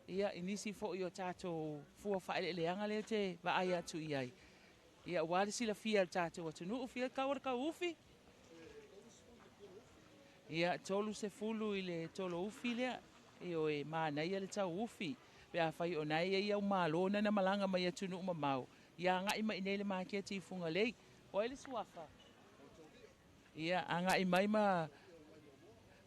ia inisi fo I o tātou fua whaele leanga leo te wa ai atu I ai ia wale sila fia al tātou atu nu ufi kawar ka ufi ia tolu se fulu I le tolo ufi lea Io mana ia le tau ufi pe a whai o nei ia umalo na malanga mai atu nu mamau ia ngai mai nei le maketi I funga lei o ele suafa ia anga I mai ma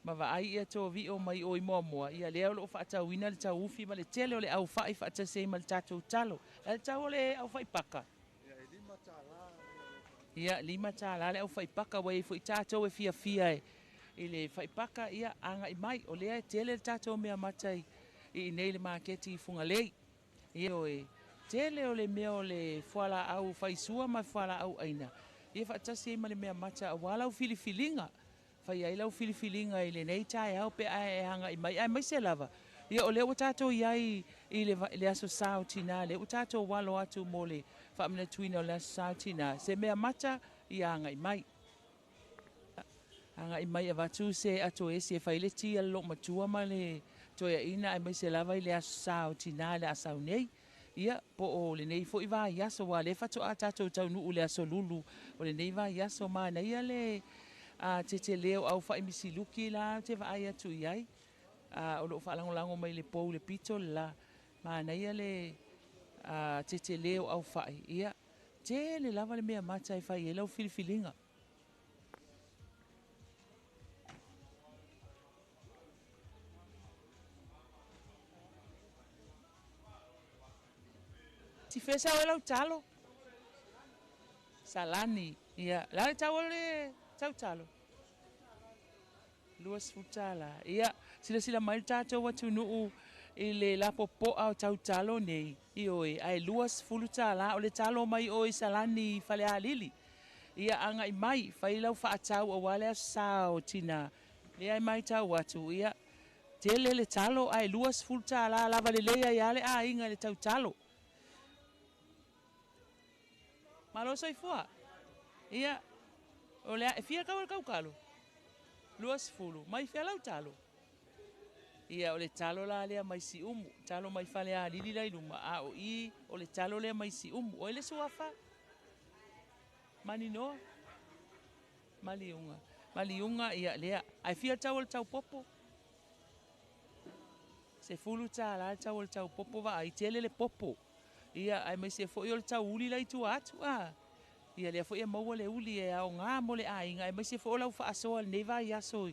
vai ia to vi o mai o I moa ia le o whaata wina le tau ufi ma le tele o le au whai whaata se ma le tātou talo le tau le au whai paka ia 5 tāla le au whai paka wai fo I tātou e fia I le whaipaka ia anga I mai o lea tele le tātou mea matai I nei le maketi I funga lei. Ia tele o le mea o le whala au whaisua mai whala au aina. Ia whaatasi ma le mea mata a walau filifilinga. Whai ai lau filifilinga I le nei tae au pe ai hanga I mai. Ai mai se lava. Ia o le o tātou iai I le aso sao tina le o tātou walo atu mo le whaamina tuina o le aso sao tina. Se mea mata I anga I mai. Anga I mai a watu se ato e se whaile tia lo matua ma le toia ina ai mai se lava I le aso sao tina le asau nei. Ia po o le nei fo I va yaso wa le fatu a tātou tau nuu le aso lulu. O le nei va yaso ma na ia le te leo au whaimisi luki la te va ai atu iai. O lo whaalango mai le pou le pito la. Ma na ia le te leo au whai. Ia te le lava le mea mata I whai e lau filifilinga. Si fesa o lau talo. Salani. Ia. Lau tau le tau talo. Luas futala. Ia. Sila mai tātou watu nuu I le lapo poa o tau talo nei. I oi. Ai luas fulutala. O le talo mai oi salani fale a lili. Ia anga I mai. Fai lau whaatau o wale a sao tina. Le ai mai tau watu. Ia. Tele le talo. Ai luas fulutala. Lava le leia I ale a inga le tau talo. Malo sai fua. Ia. O le e fia kau kalo. Luas fulu. Mai fia lau talo. Ia o le talo la lea mai si umu. Talo mai fale a lili lai luma. A o I. O le talo lea mai si umu. O ele suafa. Mani noa. Maliunga. Maliunga ia lea. Ai fia tau o le tau popo. Se fulu ta la tau o le tau popo va. Ai tele le popo. Ia ai mai se fo I o le tau uli lai tu atu. Ia lea fo ia maua le uli e au ngā mo le ainga. Ai mai se fo o lau whaasoa le neiva I aso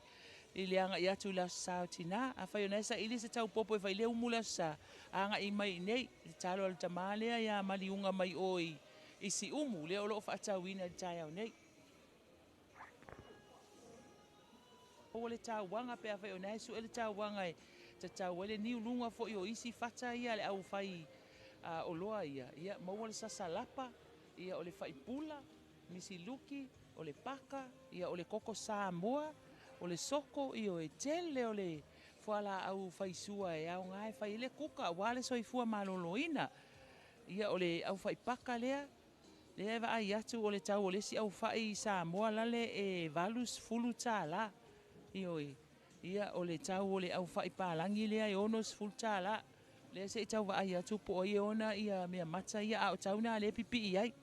I le anga I atu la sao tina. A whai o nesa ili se tau popo I whai leo mula sa. Anga I mai nei. I talo al tamalea ia maliunga mai oi. I si umu leo lo whaatau ina I tai au nei. O le tau wanga pe a whai o nesu e le tau wanga e. Ta tau ele ni ulunga fo I o isi whata ia le au whai o loa ia. Ia maua le sasalapa. Ia o le whaipula. Misi luki. O le paka. Ia o le koko Samoa. O le soko I o e tele o le whala au whaisua e au ngai whai le kuka wale soifua maloloina. Ia o le au whaipaka lea. Lea eva ai atu o le tau o le si au whai Samoa lale e valus fulu tā la. I o e. Ia o le tau o le au whai pālangi lea e onos fulu tā la. Lea se I tau wa ai atu po i ona ia mea mata ia au tau na le pipi I ai.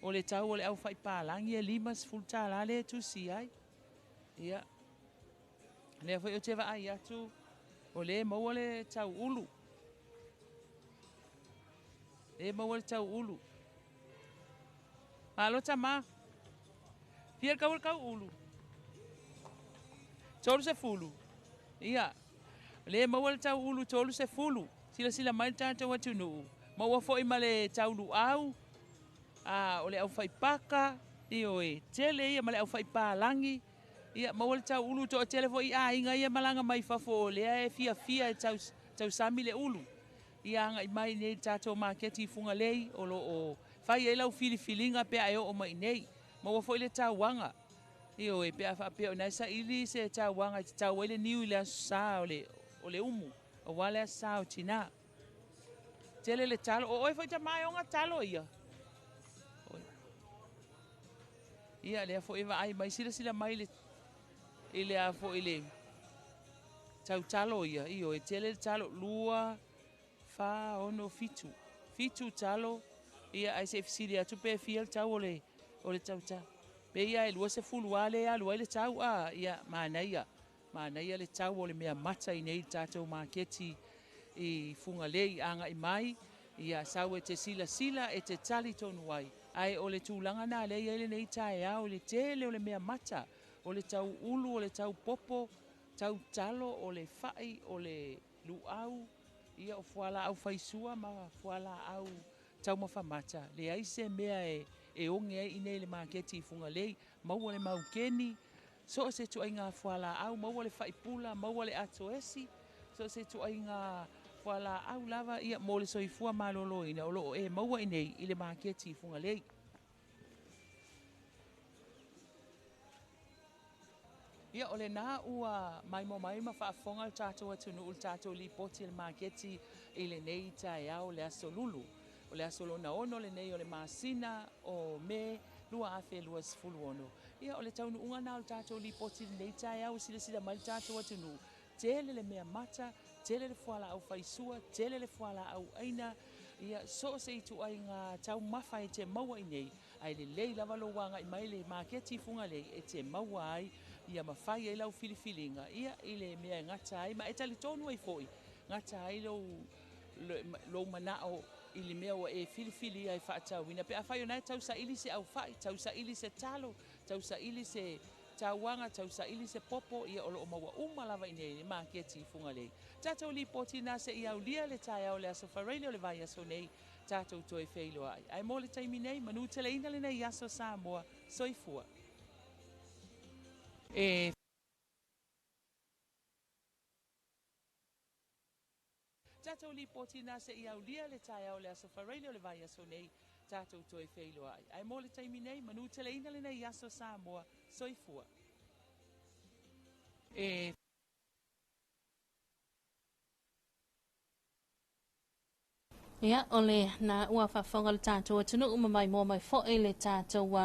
O le tau o le au whai pālangi e limas fulu tā la le tu si ai. Ia. Lea fai o te wa ai atu o le maua le tau ulu. Le maua le tau ulu. Malota ma. Pia kau ulu. Tolu se fulu. Ia. Le maua le tau ulu tolu se fulu. Sila mai tātou atu nuu. Maua fo I ma le tau lu au. O le au whai paka. I o e tele ia ma le au whai pālangi. Ia maua le tau ulu to o telefo I a inga ia malanga mai fafo o lea e fia tau sami le ulu. Ia anga I mai nei tātou maketi funga lei o lo o whai e lau filifilinga pe a o mai nei. Maua fo I le tau wanga. I o e pe a whapea o naisa ili se tau wanga te tau ele niu I le asa o le umu. O wale asa o tina. Tele le talo. O oi fai ta mai o nga talo ia. Ia lea fo Eva ai mai sila mai le ile a fo ile tau talo ia I o e tele talo lua fa ono fitu talo ia ai se fisili atu pe fiel tau ole tau ta pe ia e lua se fulu ale a lua ile tau ia manaia le tau ole mea mata I nei tātou maketi I funga lei anga I mai ia sau e te sila e te tali tonu ai ai ole tūlanga na le ia ile nei tae au le tele ole mea mata o le tau ulu, o le tau popo, tau talo, o le whai, o le luau, ia o fuala au whaisua, ma fuala au tau mawhamata. Le aise mea e onge I nei le maketi I funga lei, maua le maukeni, so se tu ai ngā fuala au, maua le whaipula, maua le ato esi, so se tu ai ngā fuala au lava, ia mo le soifua malolo ina, o loo maua I nei I le maketi I funga lei. Ia ole na ua mai ma whaafonga o tātou atunu o tātou li poti le maketi i le nei tai au le aso lulu. O le aso lona ono le nei o le masina o me lua afe lua sifulu ono. Ia ole taunu unga na o tātou li poti le nei tai au sila mai tātou atunu. Tele le mea mata, tele le fuala au faisua, tele le fuala au aina. Ia so se itu ai ngā tau mawhai te maua i nei. Ai le lei lava lo wanga i mai le maketi funga lei e te maua ai. Ia mawhai e lau filifilinga. Ia i le mea ngata ai, ma e tali tonu ai foi. Ngata ai lo manao i le mea wa e filifili ai whaatauina. Pe a whai o nai tau sa ili se au whai, tau sa ili se talo, tau sa ili se tauanga, tau sa ili se popo, ia olo o maua umalava i nei, maa kia ti funga lei. Tātou li poti nā se i au lia le tai au le aso whareile o le vai aso nei, tātou toi wheilo ai. Ai mō le taimi nei, manu tele ina le nei aso Samoa, soifua. Tātou li poti nā se i au lia le tai au le aso whareile o le vai aso nei, tātou toi wheilo ai. Ai mō le taimi nei, manu tele ina le nei aso Samoa, soifua. Ia, ole na ua whawhonga le tātou atunu mai mō mai fo le tātou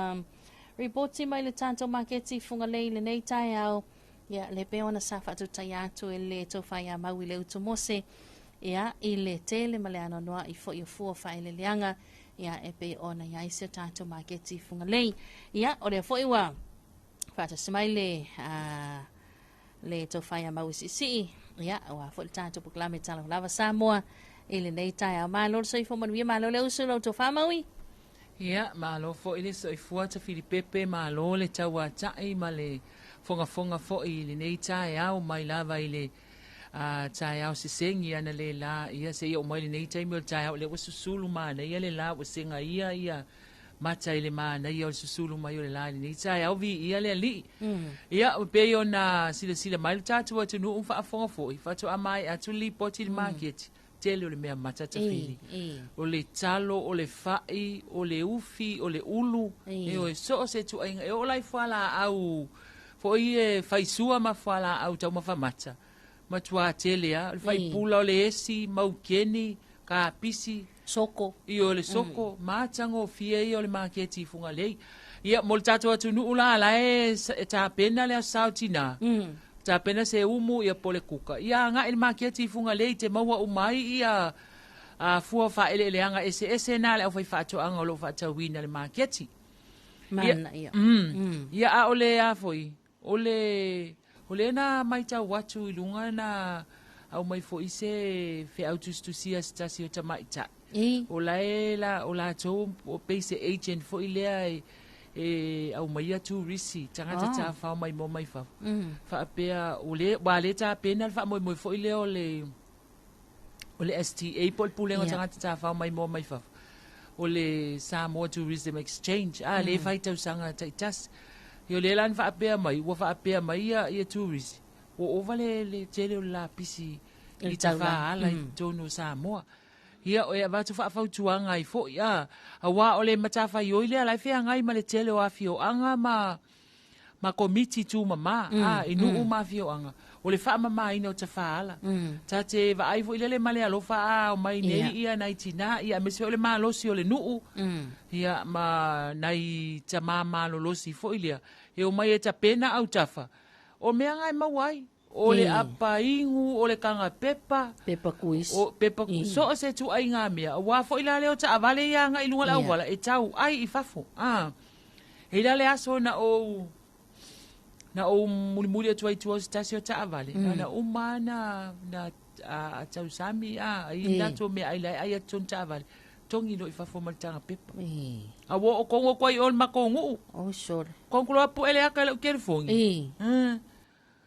reporti mai le tātou maketi funga le nei tai au. Ia, le peona sa whatu tai atu e le tau whai a mau i le utu mose. Ia, i le tele ma le ano noa i fo i fua whai le leanga. Ia, e peona ia isi o tātou maketi funga le. Ia, ole fo i wa whata simai le tau whai a mau i sisi. Ia, ua fo le tātou puklame Talofa Samoa. Ele nei tai a malo so i fo manuia malo le usu lo to famaui. Ia, malo fo ile so i fuata Filipepe malo le taua tai ma le fonga fo i le nei tai au mai lava ile tai au se sengi ana le la ia se i o mai le nei tai mo tai au le ususulu ma na ia le la o senga ia mata ile ma na ia o susulu mai o le la le nei tai au vi ia le ali. Ia o pe ona sila mai le tatu atu no fa fonga fo i fa to amai atu li poti le market. Tele o le mea matata fili. O le talo, o le fai, o le ufi, o le ulu. E o e so se tu ainga. E o lai fuala au, fo i e faisua ma fuala au tau mawhamata. Matua tele a, o le fai pula o le esi, maukeni, ka pisi. Soko. I o le soko, mātango fie i o le maketi funga lei. Ia, mo le tato atu nuula ala e ta pena le a sautina. Ta pena se umu ia pole kuka. Ia nga il maketi funga lei te maua umai ia fua fa ele anga ese na le au fai fato anga lo fa wina le maketi. Mana ia. Ia a ole a foi. Ole na mai ta watu ilunga na au mai foi se fe autostusia stasio tamaita. Ola to o pese agent foi lea au mai atu risi tangata ta fa mai mo mai fa apea ole wale ta pena fa mo fo ile ole STA pol pulenga tangata ta fa mai mo mai fa ole Samoa Tourism Exchange le fa tau sanga taitas yo le lan fa apea mai ia tourist o vale le tele la pisi i ta fa ala tono Samoa. Ia o e watu whaafautuanga i fo ia. A wā o le matafa i oile alai whea ngai ma le tele o awhio anga ma komiti tu mama. Inu ma awhio anga. O le wha mama ina o ta whaala. Ta te wa aifo ile le male alofa o mai nei ia nai tina. Ia mese o le maa losi o le nuu. Ia ma nai ta maa lolosi fo ilia. E o mai e ta pena au tafa. O mea ngai mawai. O le apa ingu, o le kanga pepa. Pepa kuis. O pepa kuis. So se tu ai ngā mea. Wa fo ila leo ta avale ia ngā ilunga lau wala. E tau ai i fafo. He ila le aso na o mulimuli atu ai tua stasio ta avale. Na uma na tau sami. I nato mea ai lai ai atun ta avale. Tongi no i fafo maltanga pepa. A wo o kongo kwa i on makongu. Oh, sure. Kongo apu ele aka lau kerifongi.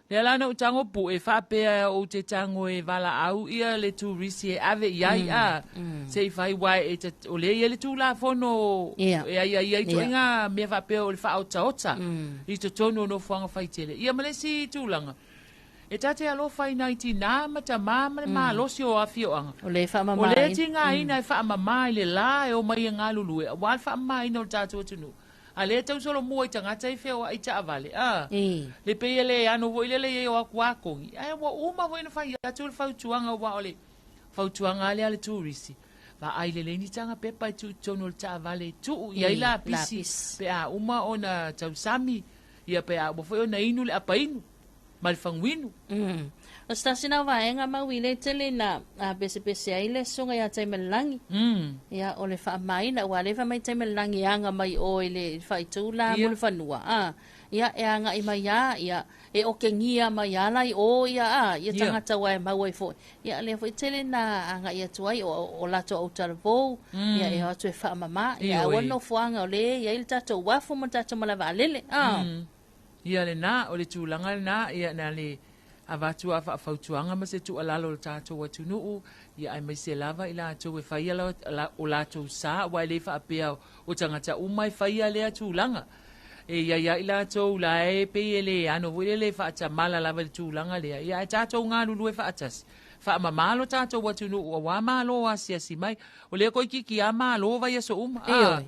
Le lana o tango pu e whapea o te tango e wala au ia le turisi e ave iai se i whai wai e o le ia le tū la fono e ai tu inga mea whapea o le wha ota i te tono no whanga whai tele. Ia malesi tūlanga. E tate alo whai naiti nā mata māma le mā losi o awhio anga. O le wha mamai. O le ti ngā ina e wha mamai le la e o mai ngā lulu e. Wal wha mamai no tātua tunu. A le tau solo mua i tangata i wheo ai ta avale. Le pe le ano vo ile le o aku akongi. Ai wa uma vo ina whai atu le whautuanga wa ole. Whautuanga ale ale tourisi. Va ai le ni tanga pepa tu tono le ta avale tu. Ia ila pisi. Pe a uma ona tau sami. Ia pe a wafo ona inu le apa inu. Ma le whanguinu. O stasina vaenga mawile tele na bese ai le sunga ya taimelangi. Ia o le whaamaina ua le whamai taimelangi anga mai o le whaitula mo le whanua. Ia e anga i mai ia e o ke ngia mai ala i o ia tangata wai maua i fo. Ia le fo tele na anga ia tuai o lato au tarvo. Ia e atu e whaamama. Ia wano fuanga o le ia il tato wafu mo tato malawa alele. Ia le na o le tūlanga na ia na le avatu a whautuanga ma se tu alalo le tātou atu nuu, ia ai mai se lava i la atu e whaia o lātou sā, wai le whaapea o tangata umai whaia le atu langa. E ia i la atu la e pe e le ano, wile le whaata mala lava le tūlanga lea, ia e tātou ngā lulu e whaatas. Wha mamalo tātou watu nuu, a wā mālo a siasi mai, o lea koi kiki a mālo vai aso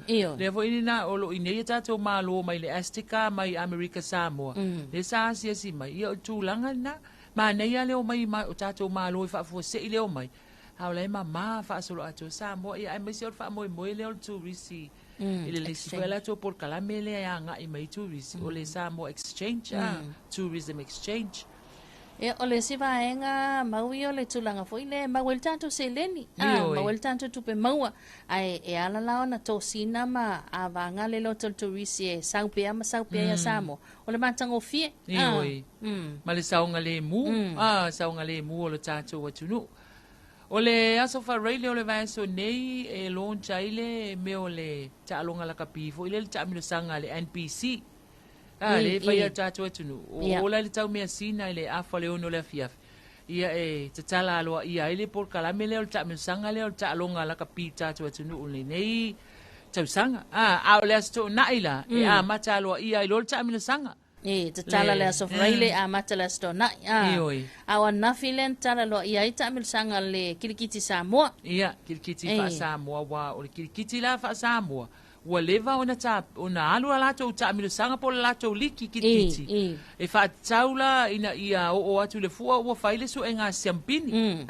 Iyo. Lea vo inina o lo inei tātou mālo mai le Azteca, mai America Samoa. Le sā siasi mai, ia o tūlanga na, ma nei a leo mai o tātou mālo i whaafua se i leo mai. Hau lai mā whaasolo ato Samoa, ia ai mai se o wha moe leo le tūrisi. Ile le sifuela to por kalame le a nga i mai tūrisi, o le Samoa Exchange, Tourism Exchange. E o le sivaenga maui o le tulanga foi le mawel tanto se leni. Mawel tanto tupe maua. Ai e ala lao na tosina ma avanga le lo turisi e saupea ya Samo. O le matango fie. Ma le saunga le mu. Saunga le mu o le tato watunu. O le aso whareile o le vaeso nei e loncha ile me o le taalonga la kapifo. Ile le taamilo sanga le NPC. Le whaia tātou atunu. O la le tau mea sina i le awha le ono le afiaf. Ia e te tala aloa ia ele por kalame leo le taamilsanga leo le taalonga la kapi tātou atunu o le nei tau sanga. Au le asto naila. E a mata aloa ia ilo le taamilsanga. Te tala le aso fraile a mata le asto nai. Awa nafilen tala loa ia i taamilsanga le kirikiti Samoa. Ia, kirikiti wha Samoa wa o le kirikiti la wha Samoa. Ua leva ona alu alato o taamilo sanga po alato liki kirikiti. E whaataula ina ia o atu le fua ua whaile su e ngā siampini.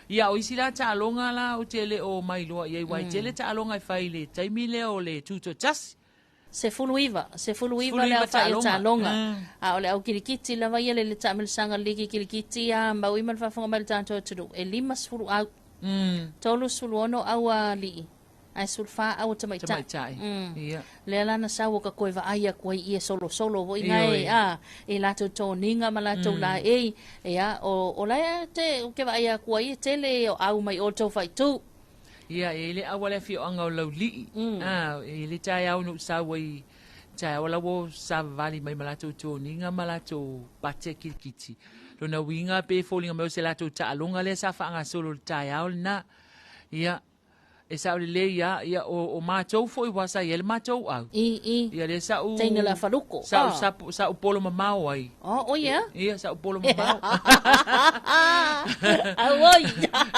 Ia o isi la taalonga la o tele o mailoa. Ia i wai tele taalonga i whaile taimile o le tuto tasi. Se fuluiva le au whaile taalonga. O le au kirikiti la vai le taamilo sanga liki kirikiti a maui man whafonga mai le tanto aturu. E 5 sulu au. Tolu sulu ono au a lii. Ai sulfa au tamaitai. Le lana sawo ka koe va aia koe ia solo vo ingai e lato toninga ma lato la e o la te ke va aia koe tele au mai o to fai tu. Ia ele awale fi anga o lauli. Ele tai au no sawo i tai wala wo sa vali mai malato toninga malato pate kirikiti. Lona winga pe folinga mo se lato ta alonga le sa fa anga solo tai au na. Ia e sa le ia o matou foi wasa ele matou au ia le sa u teina la faluko sa u polo mamau ai ia sa u polo mamau ai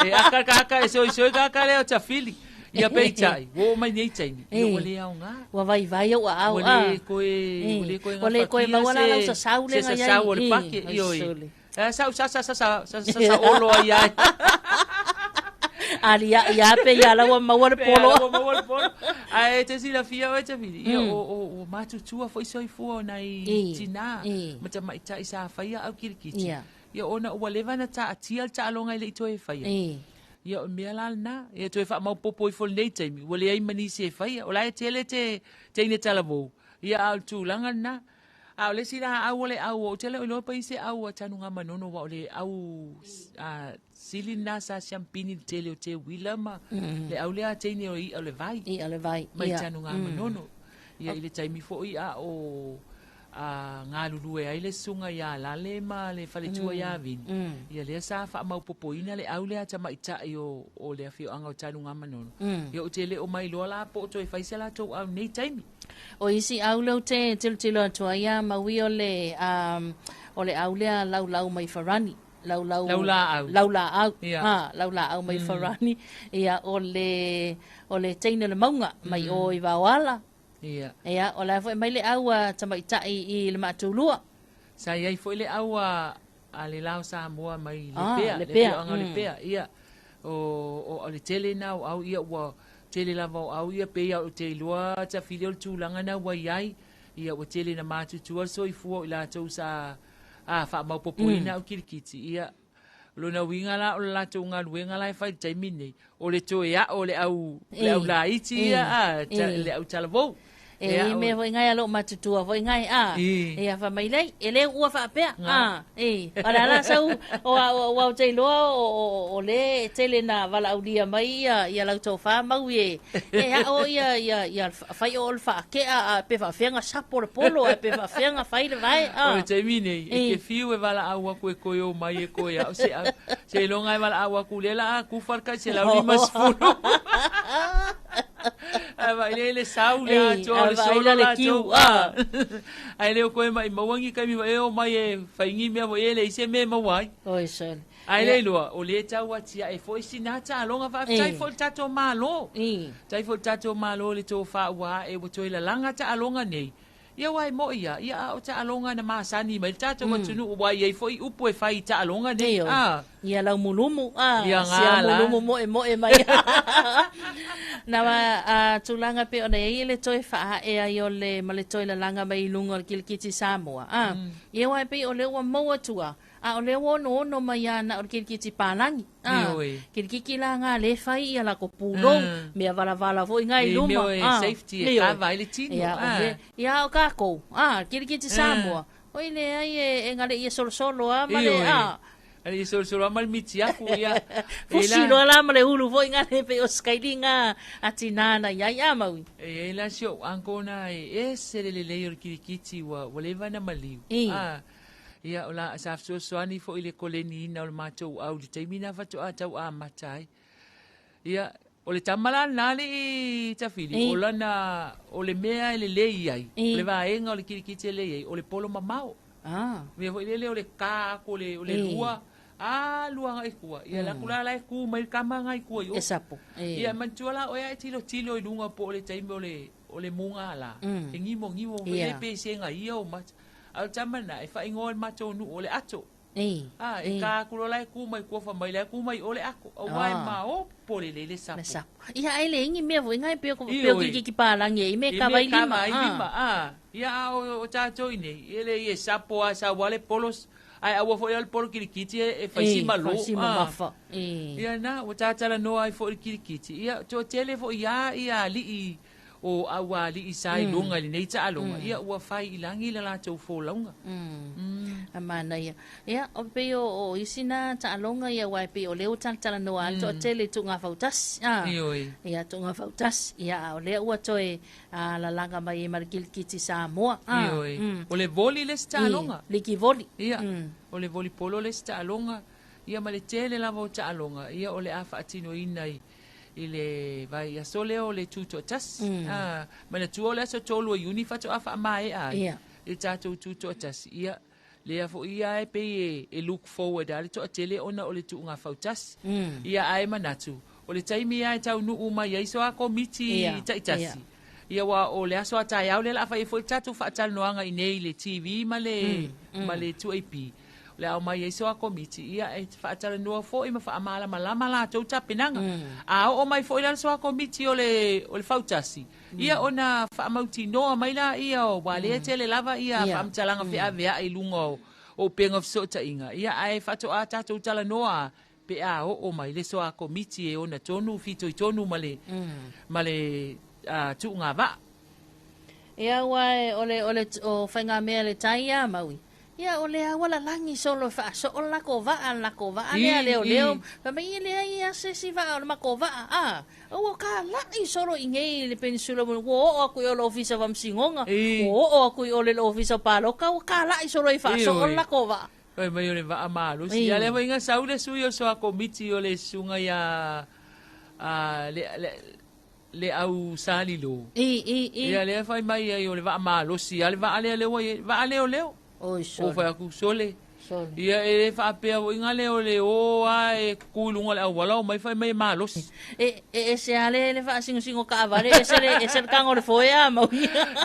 e aka so ka le o tafili ia peitai wo mai nei taimi ia le au nga wa vai o au le koe mawala la sa saule nga sa saule pake io sa olo ai ali ya pe ya la mawar polo ai te sila fia o te vidi o matu tua foi soi fu na i tina mata mai ta isa faia au kirikiti ia ona ua leva na ta atia ta longa ile to e faia ia o mea la na ia to e fa mau popo i fol nei taimi wale ai mani se faia o la tele te ine talavo ia au tu langa na au le sila au le au tele o lo paise au tanunga manono wa le au sili nasa champini tele o te wilama le au le atene o i au le vai mai tanunga manono ia ile taimi fo i a o ngā lulu e ai le sunga ia la le ma le faletua ia vini ia le sa fa mau popoina le au le ata mai tai o le afio anga o tanunga manono ia o tele o mai loa la po to e faisa la to au nei taimi o isi au leo te tilo atua ia maui o le au lea lau mai farani laula au mai farani ia o le teina le maunga mai o i wawala Ia. Ia, o la foi mai le au tamaitai I le matulua. Sa ia foi le au a le lao Samoa mai le pea. anga le pea. Ia. O le tele na au ia wa tele lava au ia pe ia o te lua ta fili o tūlanga na wa iai. Ia o tele na mātutua so I fua I la tau sa wha mau popoina o kirikiti. Ia. Lona winga la o la tau ngā luenga la fai taimine. O le toe a o le au la iti ia le au talavou. E me foi ngai alo matutua foi ngai e a fa mai lei ele ua fa pe ala la sau o te lo o le tele na vala ulia mai ia la to fa mau e o ia fai o fa ke a pe fa fenga sapo polo e pe fa fenga fai le vai o te mine e ke fiu e vala au ko ko yo mai e ko ya se lo ngai vala au ku le la ku farka se la uli mas funo vai le sau le to le solo la to ai le ko mai mawangi kai mi e o mai e faingi me mo ele se me mo wai oi sel ai le lo o le tau atia e foi sinata longa va tai fo tato malo tai fo tato malo le to fa wa e wo to la langa ta alonga nei ia wai mo ia o ta alonga na masani mai tato mo tunu wai e foi upo e fai ta alonga nei ia la mulumu ia sia mulumu mo e mai na tulanga pe ona ile toi fa e ai ole male toi la langa mai lunga kilkiti Samoa ia wai pe ole wa mo tua o le no mai ana o kilkiti palangi kilkiki la nga le fai ia la ko pulo me vala foi ngai luma safety e ka vai le tino ia o kako kilkiti Samoa oi le ai e ngale ia solo male ali solo mal miti aku ia fusi lo la male hulu foi ngale pe o skailinga atinana ia mau e la sio ancona e se le o kilkiti wa leva na maliu ia ola sa soani fo ile koleni na o matou au de taimina fa to atau a matai ia o le tamala na le tafili o lana o le mea le lei ai le vaenga o le kirikiti le ai o le polo mamao me fo ile o le ka ko le lua lua ngai kua ia la kula la ku mai kama ngai ku yo esapo ia mantuala o ia tilo I lunga po le taimi o le munga la ngimo le pe se ngai o mat al tamana e fa ingol mato nu ole ato e ka kulo lai ku mai ko fa mai lai ku mai ole ako o wai ma o pole le sapo ia ai le ngi me vo ngai pe ko ki pa la nge me ka vai lima ia o tato ine ele e sapo a sa wale polos ai a fo el polo kirikiti e fa si malo ia na o tata la no ai fo kirikiti ia to tele fo ia li o awali isai longa li nei ta longa ia ua fai ilangi la tau fo longa amana ia o pe o isina ta longa ia wai pe o leo tala no alto tele tu nga fautas ia tu nga fautas ia o le ua toe la langa mai markil kiti Samoa o le voli le sta longa liki voli ia o le voli polo le sta longa ia ma le tele la vo ta longa ia o le afa atino inai ile vai a sole o le tuto tas mana tuo le so tolo uni fa to afa mai e tato tuto tas ia le afo ia e pe e look forward ale to tele ona o le tu nga fautas ia ai manatu o le taimi ai tau nu uma ia so a komiti taitasi ia wa o le aso ata ia o le afa e fo tato fa tal noanga inei le TV male tu ap le au mai so a komiti ia e fa tala no fo I ma fa amala malama la to tapinanga o mai fo ile so a komiti o le fautasi ia ona fa mauti no mai la ia o wale tele lava ia fa mtalanga fe avea I lungo o peng of so ta inga ia ai fa to ata to tala no pe o mai le so a komiti e ona tonu fito I tonu male tu nga va ia wai ole o fanga me le taia maui ia o le wala langi solo fa so la ko va leo pa mai le ia se si va ma ko va o ka la I solo inge le pensula mo o ko yo office va msingonga o ko yo le office pa lo ka la I solo fa so la ko va mai le va amalo si ale vai nga saule su yo so a komiti o le sunga ya le au salilo ia le fai mai yo le va amalo si ale va ale o leo o fa ku sole Ia e whaapea o ingale o le oa e kuilunga le au wala o mai whai mai malos. E se ale le wha singo ka avare e se kango le foea mau.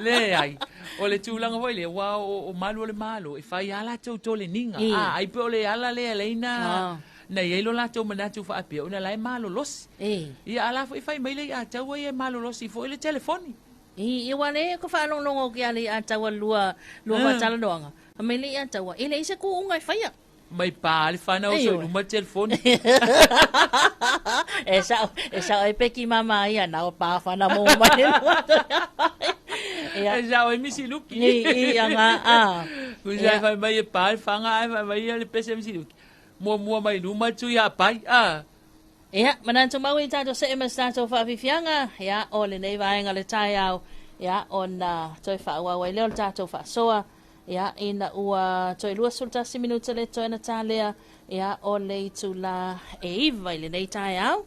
Le ai. O le tūlanga wai le wa o malu o le malo e whai ala tau tole ninga. Ai pe o le ala le aleina na ielo la tau manatu whaapea o na lai malo los. Ia ala whai mai le a tau e malo los i fo le telefoni. I wane ko wha longo ki ali a tau lua watala noanga. A me le a tau e le isa ku ungai whaia. Mai pā le whanau so luma telefoni. E sa e peki mama ia na o pā whana mo mai. E sa o e misi luki. I anga Kusa whai mai e pā le whanga ai whai mai le pese misi luki. Mua mai luma tu ia pai. Ia, mananto mau i tātou se e mastatou whaafifianga. Ia, o le nei vaenga le tai au. Ia, o na toi whaua wai leo le tātou whaasoa. Ia, ina ua toi lua sultasi minuta le toi na tālea. Ia, o le itu la e iwa i le nei tai au.